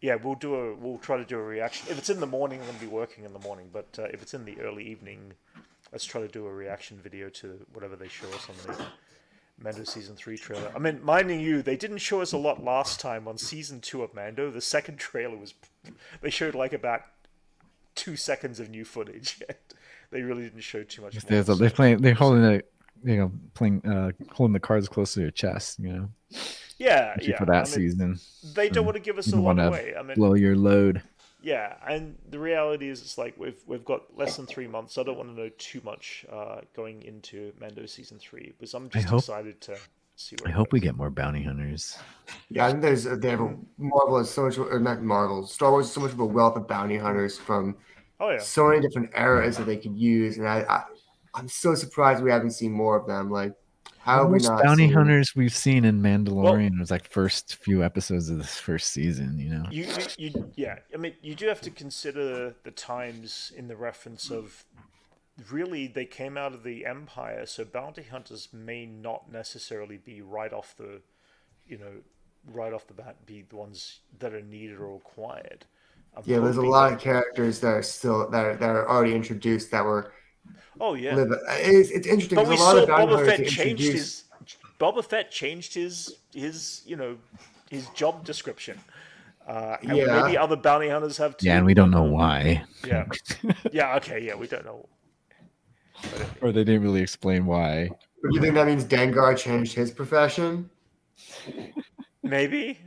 we'll try to do a reaction. If it's in the morning, I'm going to be working in the morning. But if it's in the early evening, let's try to do a reaction video to whatever they show us on the Mando season 3 trailer. I mean, minding you, they didn't show us a lot last time on season 2 of Mando. The second trailer they showed like about 2 seconds of new footage. They really didn't show too much. They're holding holding the cards close to your chest, Yeah, for that season. They don't want to give us a lot away. I mean, blow your load. Yeah, and the reality is, it's like we've got less than 3 months. So I don't want to know too much going into Mando season 3, because I'm just excited to see. I hope we get more bounty hunters. Yeah, I think Marvel is so much, or not Marvel. Star Wars is so much of a wealth of bounty hunters from so many different eras that they could use, and I'm so surprised we haven't seen more of them. Like, how have we not bounty seen hunters we've seen in Mandalorian was like first few episodes of this first season, I mean, you do have to consider the times in the reference of really they came out of the Empire, so bounty hunters may not necessarily be right off the bat be the ones that are needed or required. There's a lot of characters that are still that are already introduced that were. Oh yeah, it's interesting. But we saw Boba Fett changed his job description. Maybe other bounty hunters have too. Yeah, and we don't know why. Yeah. Okay. Yeah, we don't know. Or they didn't really explain why. Do you think that means Dengar changed his profession? Maybe.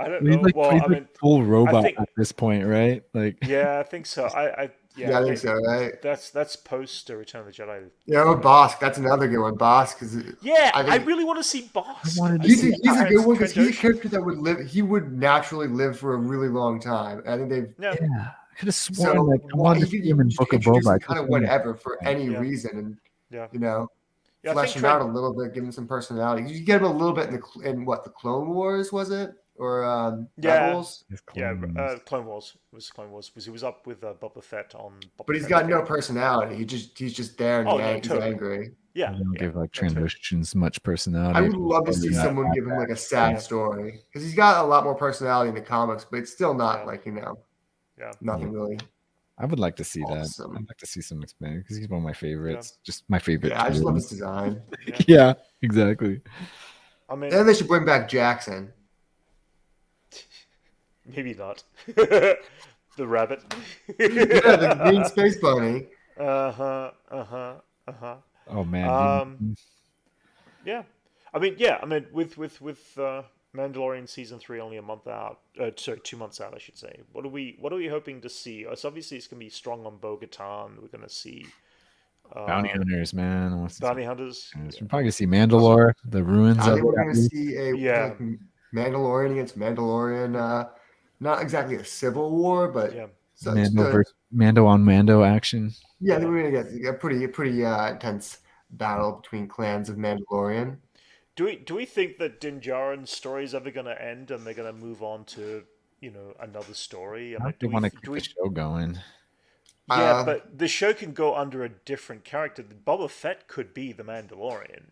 I don't know. He's a full robot at this point, right? Like. Yeah, I think so. I think so, right? That's post Return of the Jedi. Yeah, Bosk. That's another good one. Bosk is. Yeah, I really want to see Bosk. He's a good one because he's a character that would live. He would naturally live for a really long time. I think they've. Yeah. I could have sworn I wanted to see him in Book of Boba. Kind of whatever for any reason, and flesh him out a little bit, give him some personality. You get him a little bit in the Clone Wars, was it? or Yeah. Rebels. Clone Wars. It was Clone Wars. He was up with Boba Fett on. But he's got no personality. He's just there and he's angry. Yeah. They don't give like transitions much personality. I would love to see someone give him like a sad story because he's got a lot more personality in the comics, but it's still not like nothing really. I would like to see that. I'd like to see some expanded because he's one of my favorites. Yeah. Just my favorite. Yeah, I just love his design. Yeah, exactly. I mean, and they should bring back Jackson. Maybe not. The rabbit. Yeah, the green space bunny. Oh man. Yeah. I mean, with Mandalorian season 3 only a month out. 2 months out, I should say. What are we hoping to see? Obviously, it's gonna be strong on Bo-Katan. We're gonna see bounty hunters, man. Bounty hunters. We're probably gonna see Mandalore, the ruins. I think we're gonna see a like, Mandalorian against Mandalorian. Not exactly a civil war, but Mando on Mando action. Yeah, we're gonna get a pretty intense battle between clans of Mandalorian. Do we think that Din Djarin's story is ever going to end and they're going to move on to another story? I do want to keep the show going. Yeah, but the show can go under a different character. Boba Fett could be the Mandalorian.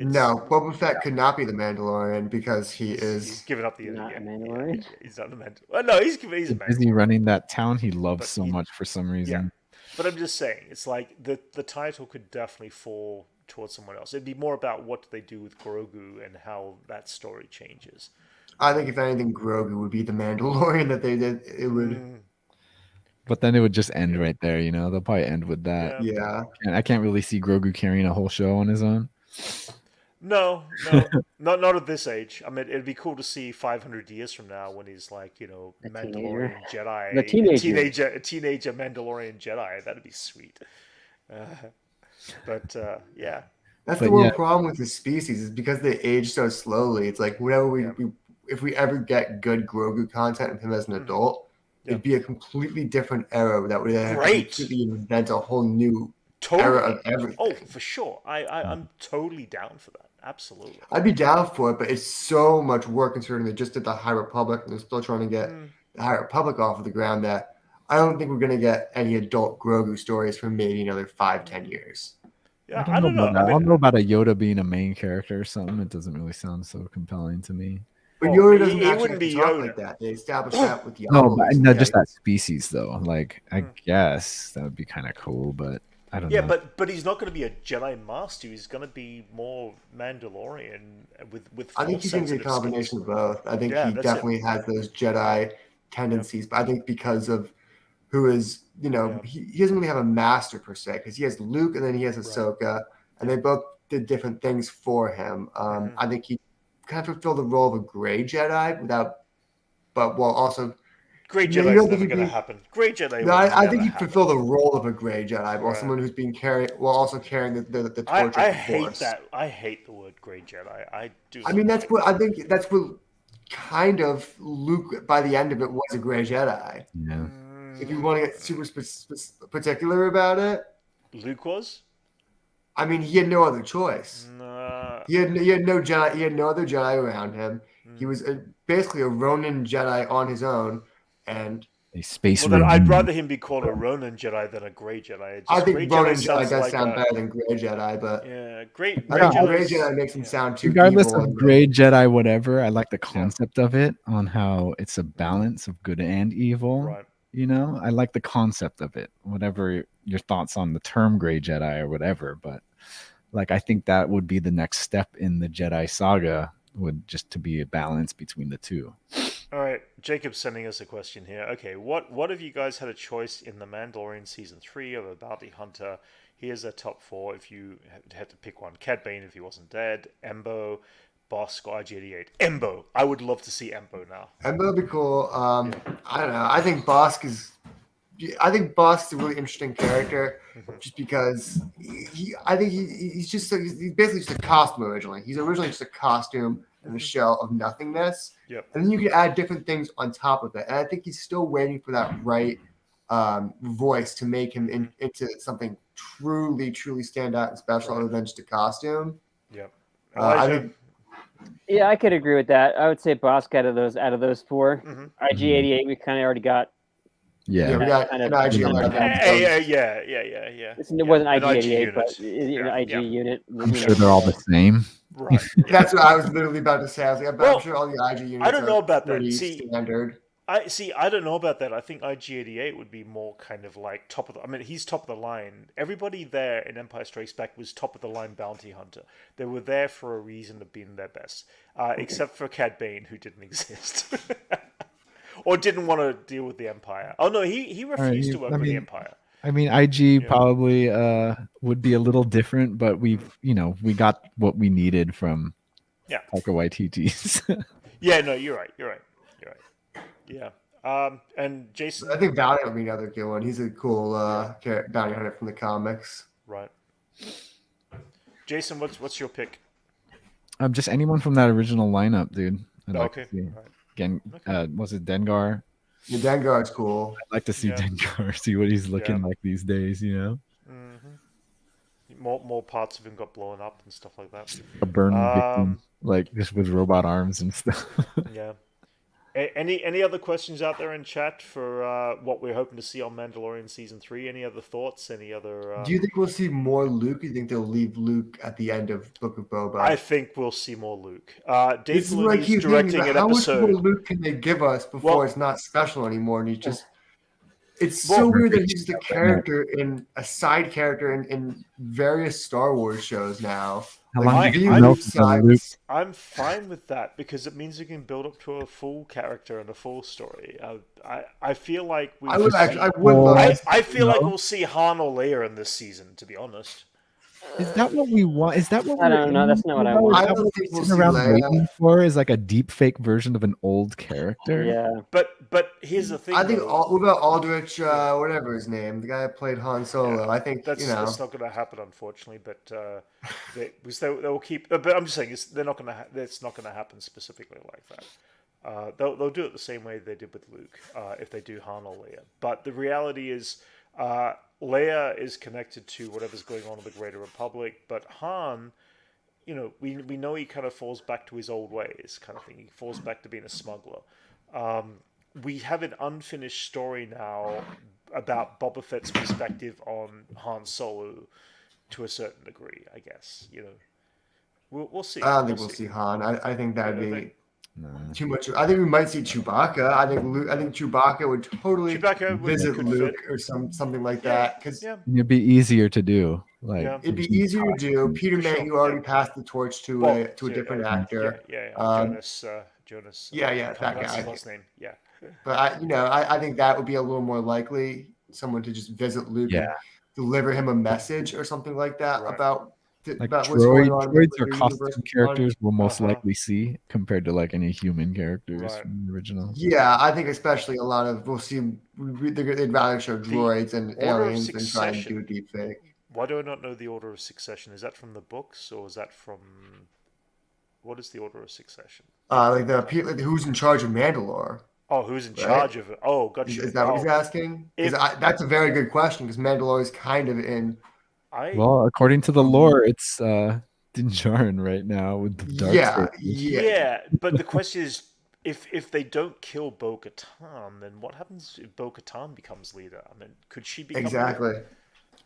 No, Boba Fett could not be the Mandalorian because he's given up the Mandalorian. He's not the Mandalorian. Well, no, he's a Mandalorian. Busy running that town he loves so much for some reason. Yeah. But I'm just saying, it's like the title could definitely fall towards someone else. It'd be more about what they do with Grogu and how that story changes. I think if anything, Grogu would be the Mandalorian that they did. It would. But then it would just end right there, They'll probably end with that. Yeah. And I can't really see Grogu carrying a whole show on his own. No, not at this age. I mean, it'd be cool to see 500 years from now when he's like, Mandalorian Jedi, the teenager, a teenager Mandalorian Jedi. That'd be sweet. But yeah, that's the one problem with the species is because they age so slowly. It's like whenever if we ever get good Grogu content of him as an adult, it'd be a completely different era that would have to completely invent a whole new era of everything. Oh, for sure. I'm totally down for that. Absolutely. I'd be down for it, but it's so much work considering they just did the High Republic and they're still trying to get the High Republic off of the ground that I don't think we're going to get any adult Grogu stories for maybe another 5-10 years. Yeah, I don't know. I don't know about a Yoda being a main character or something. It doesn't really sound so compelling to me. But Yoda doesn't actually talk like that. They established that with Yoda. No, just that species though. Like, I guess that would be kind of cool, but I don't know. Yeah, but he's not going to be a Jedi Master. He's going to be more Mandalorian with. I think he's going to be a combination of both. I think he definitely has those Jedi tendencies, but I think because of who is, he doesn't really have a master per se because he has Luke and then he has Ahsoka, and they both did different things for him. I think he kind of fulfilled the role of a gray Jedi but while also. Gray Jedi is never going to happen. Gray Jedi. No, I think he fulfilled the role of a gray Jedi, while someone who's being carried, while also carrying the torch. I hate that. I hate the word gray Jedi. I do. I mean, that's what I think. That's what kind of Luke by the end of it was a gray Jedi. Yeah. If you want to get super particular about it, Luke was. I mean, he had no other choice. He had no Jedi. He had no other Jedi around him. He was basically a Ronin Jedi on his own. And a space. Well, then I'd rather him be called a Ronin Jedi than a Gray Jedi. I think Ronin Jedi does sound better than Gray Jedi, but Gray Jedi makes him sound too. Regardless of Gray Jedi, whatever, I like the concept of it on how it's a balance of good and evil. Right. I like the concept of it. Whatever your thoughts on the term Gray Jedi or whatever, but like I think that would be the next step in the Jedi saga, would just to be a balance between the two. All right, Jacob's sending us a question here. Okay, what if you guys had a choice in The Mandalorian Season 3 of a bounty hunter? Here's a top 4 if you had to pick one. Cad Bane if he wasn't dead, Embo, Bosk, or IG-88. Embo. I would love to see Embo now. Embo would be cool. I don't know. I think Bosk is a really interesting character just because he's basically just a costume originally. He's originally just a costume and a shell of nothingness. Yep. And then you can add different things on top of it. And I think he's still waiting for that right voice to make him into something truly, truly stand out and special other than just a costume. Yep. I think Yeah, I could agree with that. I would say Bosk out of those 4. Mm-hmm. IG-88, we kind of already got. Yeah, we got kind an of- IG kind of lineup. that. Yeah. It wasn't An IG IG-88, unit. but an IG unit. I'm sure they're all the same. Right. That's what I was literally about to say. I was like, Well, I'm sure all the IG units I don't know about that. pretty See, standard. I don't know about that. I think IG-88 would be more kind of like top of the. I mean, he's top of the line. Everybody there in Empire Strikes Back was top of the line bounty hunter. They were there for a reason of being their best, except for Cad Bane, who didn't exist, or didn't want to deal with the Empire. Oh no, he refused to work with the Empire. I mean, IG probably would be a little different, but we got what we needed from Taika Waititi's. Yeah, no, you're right. Yeah. And Jason, I think Valiant would be another good one. He's a cool bounty hunter from the comics. Right. Jason, what's your pick? Just anyone from that original lineup, dude. Okay. Right. Again, was it Dengar? Yeah, Dengar's cool. I'd like to see Dengar, see what he's looking like these days, More parts of him got blown up and stuff like that. A burn victim, like just with robot arms and stuff. Yeah. Any other questions out there in chat for what we're hoping to see on Mandalorian Season 3? Any other thoughts? Any other... Do you think we'll see more Luke? Do you think they'll leave Luke at the end of Book of Boba? I think we'll see more Luke. Dave It's like Filoni's directing an episode. How much more Luke can they give us before it's not special anymore? And he just... It's so weird that he's the character a side character in various Star Wars shows now. I'm fine with that because it means we can build up to a full character and a full story. I feel like I feel like we'll see Han or Leia in this season. To be honest, is that what we want? Is that what I don't know? That's not what I want. I don't think we'll see around Leia. waiting for is like a deep fake version of an old character. Yeah, but here's the thing. I think what about Aldrich, whatever his name, the guy that played Han Solo. Yeah, I think that's not going to happen, unfortunately. But they will keep. But I'm just saying, it's not going to happen specifically like that. They'll do it the same way they did with Luke if they do Han or Leia. But the reality is, Leia is connected to whatever's going on in the Greater Republic, but Han, we know he kind of falls back to his old ways, kind of thing. He falls back to being a smuggler. We have an unfinished story now about Boba Fett's perspective on Han Solo to a certain degree, I guess. We'll see. I don't think we'll see Han. I think that'd be too much. I think we might see Chewbacca. I think Chewbacca would totally visit Luke or something like that because it'd be easier to do. It'd be easier to do. Peter Mayhew already passed the torch to a different actor. Jonas. That guy. That's his last name. Yeah. But I think that would be a little more likely. Someone to just visit Luke and deliver him a message or something like that about what's going on. Droids are costume characters we'll most likely see compared to like any human characters from the original. Yeah, I think especially a lot of they'd rather show droids and aliens than try and do a deep fake. Why do I not know the order of succession? Is that from the books or is that from what is the order of succession? Like who's in charge of Mandalore? Oh, who's in charge of it? Oh, gotcha. Is that what he's asking? That's a very good question because Mandalore is kind of in. Well, according to the lore, it's Din Djarin right now with the dark saber. Yeah, but the question is, if they don't kill Bo-Katan, then what happens if Bo-Katan becomes leader? I mean, could she become exactly?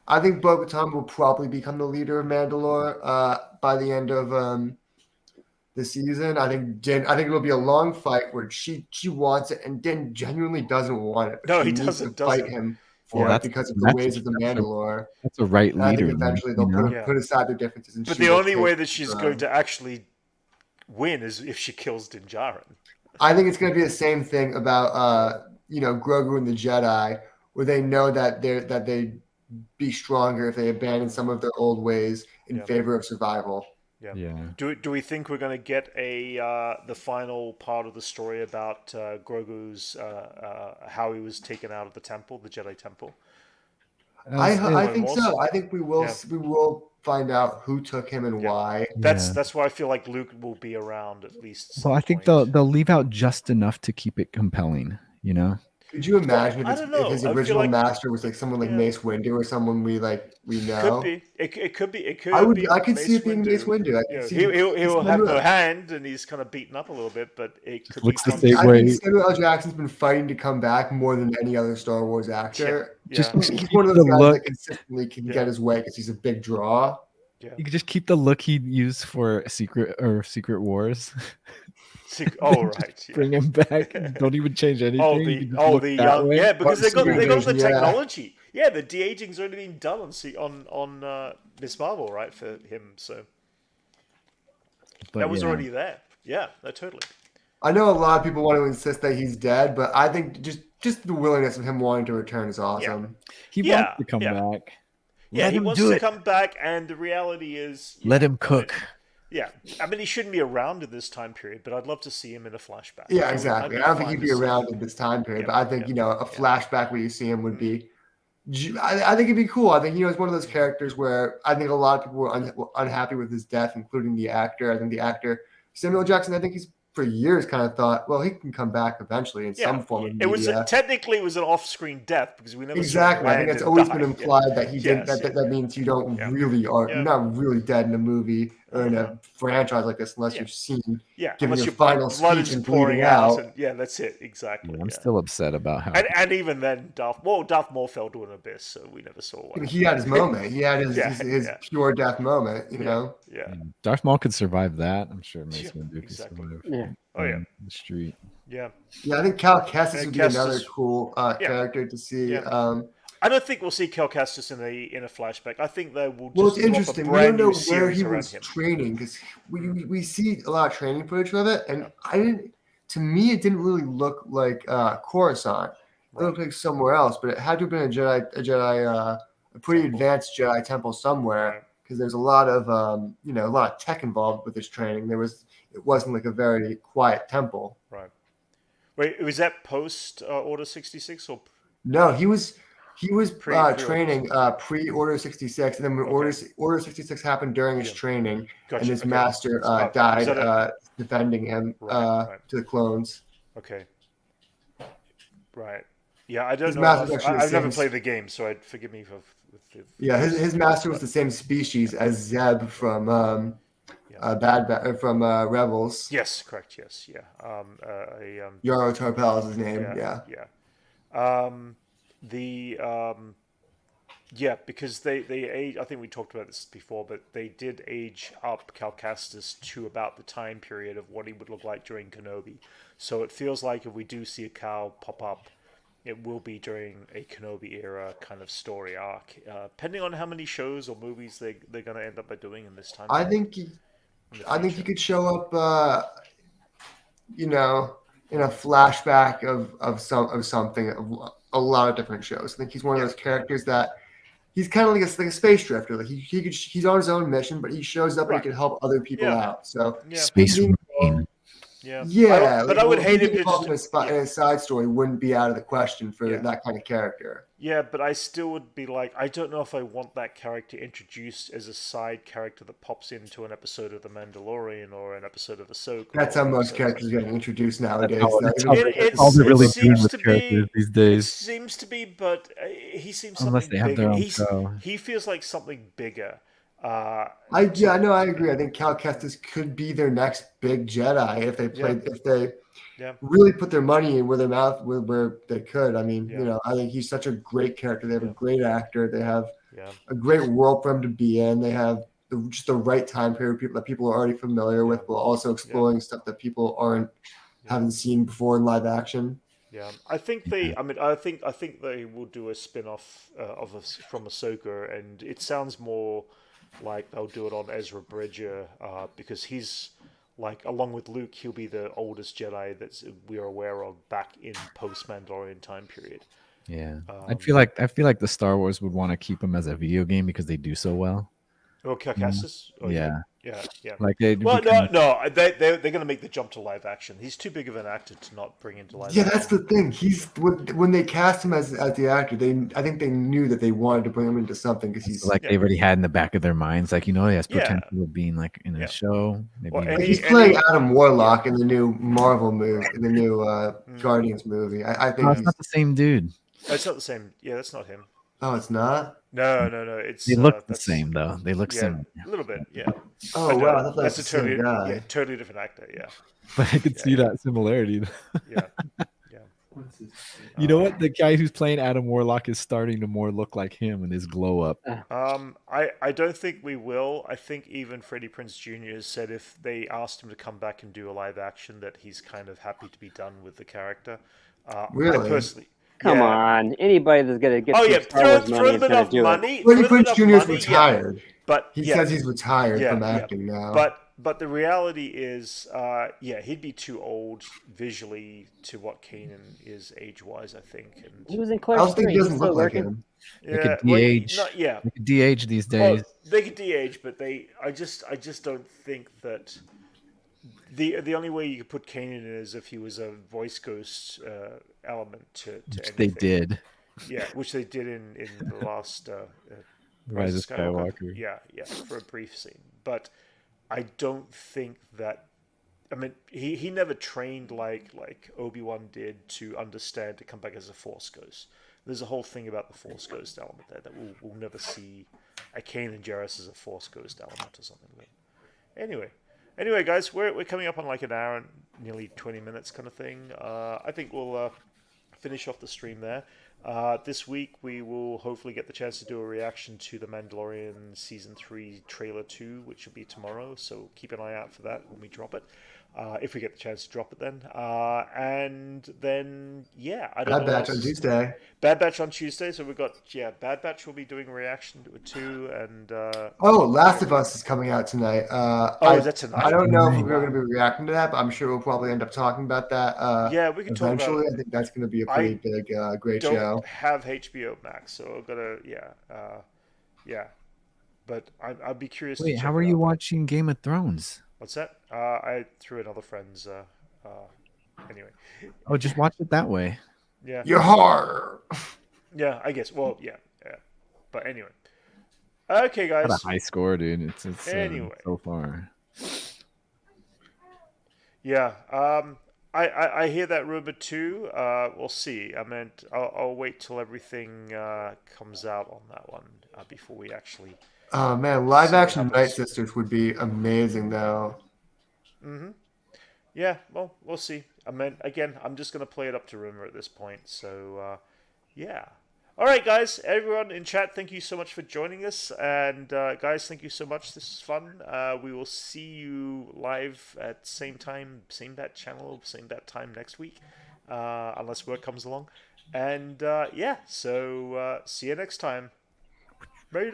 I think Bo-Katan will probably become the leader of Mandalore by the end of the season. I think it'll be a long fight where she wants it and Din genuinely doesn't want it. No, he doesn't fight him for it because of the ways of the Mandalore. That's a right leader. I think eventually they'll put aside their differences. But the only way that she's going to actually win is if she kills Din Djarin. I think it's going to be the same thing about Grogu and the Jedi, where they know that they be stronger if they abandon some of their old ways in favor of survival. Yeah. Do we think we're going to get the final part of the story about Grogu's how he was taken out of the temple, the Jedi temple? I think so. I think we will. We will find out who took him and why. That's why I feel like Luke will be around at least. Well, I think they'll leave out just enough to keep it compelling. Could you imagine I if don't know. his I feel original like- master was like someone like Mace Windu or someone we know? Could be. It could be. It could. I could see it being Mace Windu. I could see he'll have no hand and he's kind of beaten up a little bit, but it could looks be the fun. same I way. think Samuel L. Jackson's been fighting to come back more than any other Star Wars actor. Just He's keep one of the those guys look. that consistently can get his way because he's a big draw. You could just keep the look he used for Secret Wars. Oh right, Bring him back. Don't even change anything. Oh, You can just the look that young, way. yeah, because they got the Yeah. technology. Yeah, the de-aging's already been done on Miss Marvel, right, for him. So But that was yeah. already there. Yeah, no, totally. I know a lot of people want to insist that he's dead, but I think just the willingness of him wanting to return is awesome. He Yeah, wants to come back. Yeah, Let he him wants do to it. come back, and the reality is, Let him cook. Yeah, I mean, he shouldn't be around in this time period, but I'd love to see him in a flashback. Yeah, exactly. I don't think he'd be around in this time period, but I think a flashback where you see him would be. I think it'd be cool. I think he's one of those characters where I think a lot of people were unhappy with his death, including the actor. I think the actor Samuel Jackson. I think he's for years kind of thought, well, he can come back eventually in some form of media. It was technically it was an off-screen death because we never exactly. saw I think land it's and always die. been implied that he did. Yes, That means you don't really are. You're not really dead in a movie or in a franchise like this unless you've seen. Yeah, giving unless your your final blood speech is and pouring bleeding out. out. And, yeah, that's it. Exactly. I'm still upset about how And even then, Darth Maul fell to an abyss, so we never saw one. He had his moment. He had his pure death moment. You know. Yeah. Darth Maul could survive that. I'm sure Mace Windu could survive. Yeah. Oh yeah. The street. Yeah. Yeah, I think Cal Kestis would be Kestis. another cool character to see. Yeah. I don't think we'll see Cal Kestis in a flashback. I think they will just Well, it's drop interesting. a We brand don't know new where series he around was him. training because we see a lot of training footage of it, and I didn't. To me, it didn't really look like Coruscant. It looked like somewhere else, but it had to have been a pretty advanced Jedi temple somewhere because there's a lot of a lot of tech involved with this training. It wasn't like a very quiet temple. Right. Wait, was that post Order 66 or? No, he was training Pre-Order pre-Order 66, and then when Order 66 happened during his training, Gotcha, and his okay. master Is died that defending him to the clones. Okay. Right. Yeah, I don't His know. master's actually the I've never same- played the game, so forgive me for. Yeah, his master was the same species as Zeb from from Rebels. Yes, correct. Yes, yeah. Yaro Tarpel is his name. Yeah. Because they age. I think we talked about this before, but they did age up Cal Kestis to about the time period of what he would look like during Kenobi. So it feels like if we do see a Cal pop up, it will be during a Kenobi era kind of story arc, depending on how many shows or movies they're going to end up by doing in this time. I think he could show up, in a flashback of something, of a lot of different shows. I think he's one of those characters that he's kind of like a space drifter. Like he's on his own mission, but he shows up and he can help other people out. So Space Marine. Yeah, but I would hate him to just in a side story wouldn't be out of the question for that kind of character. Yeah, but I still would be like, I don't know if I want that character introduced as a side character that pops into an episode of The Mandalorian or an episode of Ahsoka. That's how most characters are getting introduced nowadays. All they're really doing seems with to be- characters these days. It seems to be, but he seems Unless something they have bigger. their own show. He feels like something bigger. I agree. I think Cal Kestis could be their next big Jedi if they really put their money in where their mouth where they could. I mean, I think he's such a great character. They have a great actor. They have a great world for him to be in. They have just the right time period that people are already familiar with, while also exploring stuff that people haven't seen before in live action. Yeah, I think they. I mean, I think they will do a spin-off from Ahsoka, and it sounds more like they'll do it on Ezra Bridger because he's like, along with Luke, he'll be the oldest Jedi that we're aware of back in post-Mandalorian time period. Yeah, I feel like the Star Wars would want to keep him as a video game because they do so well. Oh, Cal Kestis? Yeah. Yeah. Like they're going to make the jump to live action. He's too big of an actor to not bring into live action. Yeah, that's the thing. He's when they cast him as the actor, I think they knew that they wanted to bring him into something because he's like they already had in the back of their minds, like he has potential of being like in a show. Maybe he's playing Adam Warlock in the new Marvel movie, in the new Guardians movie. I think No, it's not the same dude. It's not the same. Yeah, that's not him. Oh, it's not. No. It's They look the that's same though. They look similar. a little bit. Yeah. Oh But wow, I thought that was that's the a same totally guy. totally different actor. Yeah. But I could see that similarity. Yeah. You know what? The guy who's playing Adam Warlock is starting to more look like him in his glow up. I don't think we will. I think even Freddie Prinze Jr. has said if they asked him to come back and do a live action, that he's kind of happy to be done with the character. Really? I personally, Come on, anybody that's gonna get Star Wars throw money is them gonna enough do money. Freddie throw them Prinze enough Jr. is money, retired. Yeah. But he says he's retired from acting now. But the reality is, he'd be too old visually to what Kanan is age-wise, I think. And he was in I Clerks also think 3. he doesn't He's look still like working. him. They could de-age. They could de-age these days. Well, they could de-age, but I just don't think that the only way you could put Kanan in is if he was a voice ghost element to anything. They did. Yeah, which they did in the last Rise of Skywalker. Yeah, for a brief scene. But I don't think that. I mean, he never trained like Obi-Wan did to understand to come back as a Force ghost. There's a whole thing about the Force ghost element there that we'll never see a Kanan Jarrus as a Force ghost element or something. But anyway, guys, we're coming up on like an hour and nearly 20 minutes kind of thing. I think we'll finish off the stream there. This week we will hopefully get the chance to do a reaction to The Mandalorian Season 3 Trailer 2, which will be tomorrow, so keep an eye out for that when we drop it. If we get the chance to drop it then. And then, I don't know. Bad Batch on Tuesday. Bad Batch on Tuesday, so we've got, Bad Batch will be doing a reaction to it too, and... Last of Us is coming out tonight. is that tonight? I don't know if we're going to be reacting to that, but I'm sure we'll probably end up talking about that we can talk about eventually. I think that's going to be a pretty big, great show. I don't have HBO Max, so I've got to, but I'd be curious. Wait, to check how are you watching Game of Thrones? What's that? I threw another friend's. Anyway. Oh, just watch it that way. Yeah. You're hard. Yeah, I guess. Well, yeah. But anyway. Okay, guys. Got a high score, dude. It's anyway so far. Yeah. I hear that rumor too. We'll see. I meant I'll wait till everything comes out on that one before we actually. Oh man, live action Night Sisters would be amazing though. Yeah, well, we'll see. I mean, again, I'm just going to play it up to rumor at this point. So, All right, guys. Everyone in chat, thank you so much for joining us. And, guys, thank you so much. This is fun. We will see you live at same time, same bat channel, same bat time next week. Unless work comes along. And, so see you next time. May the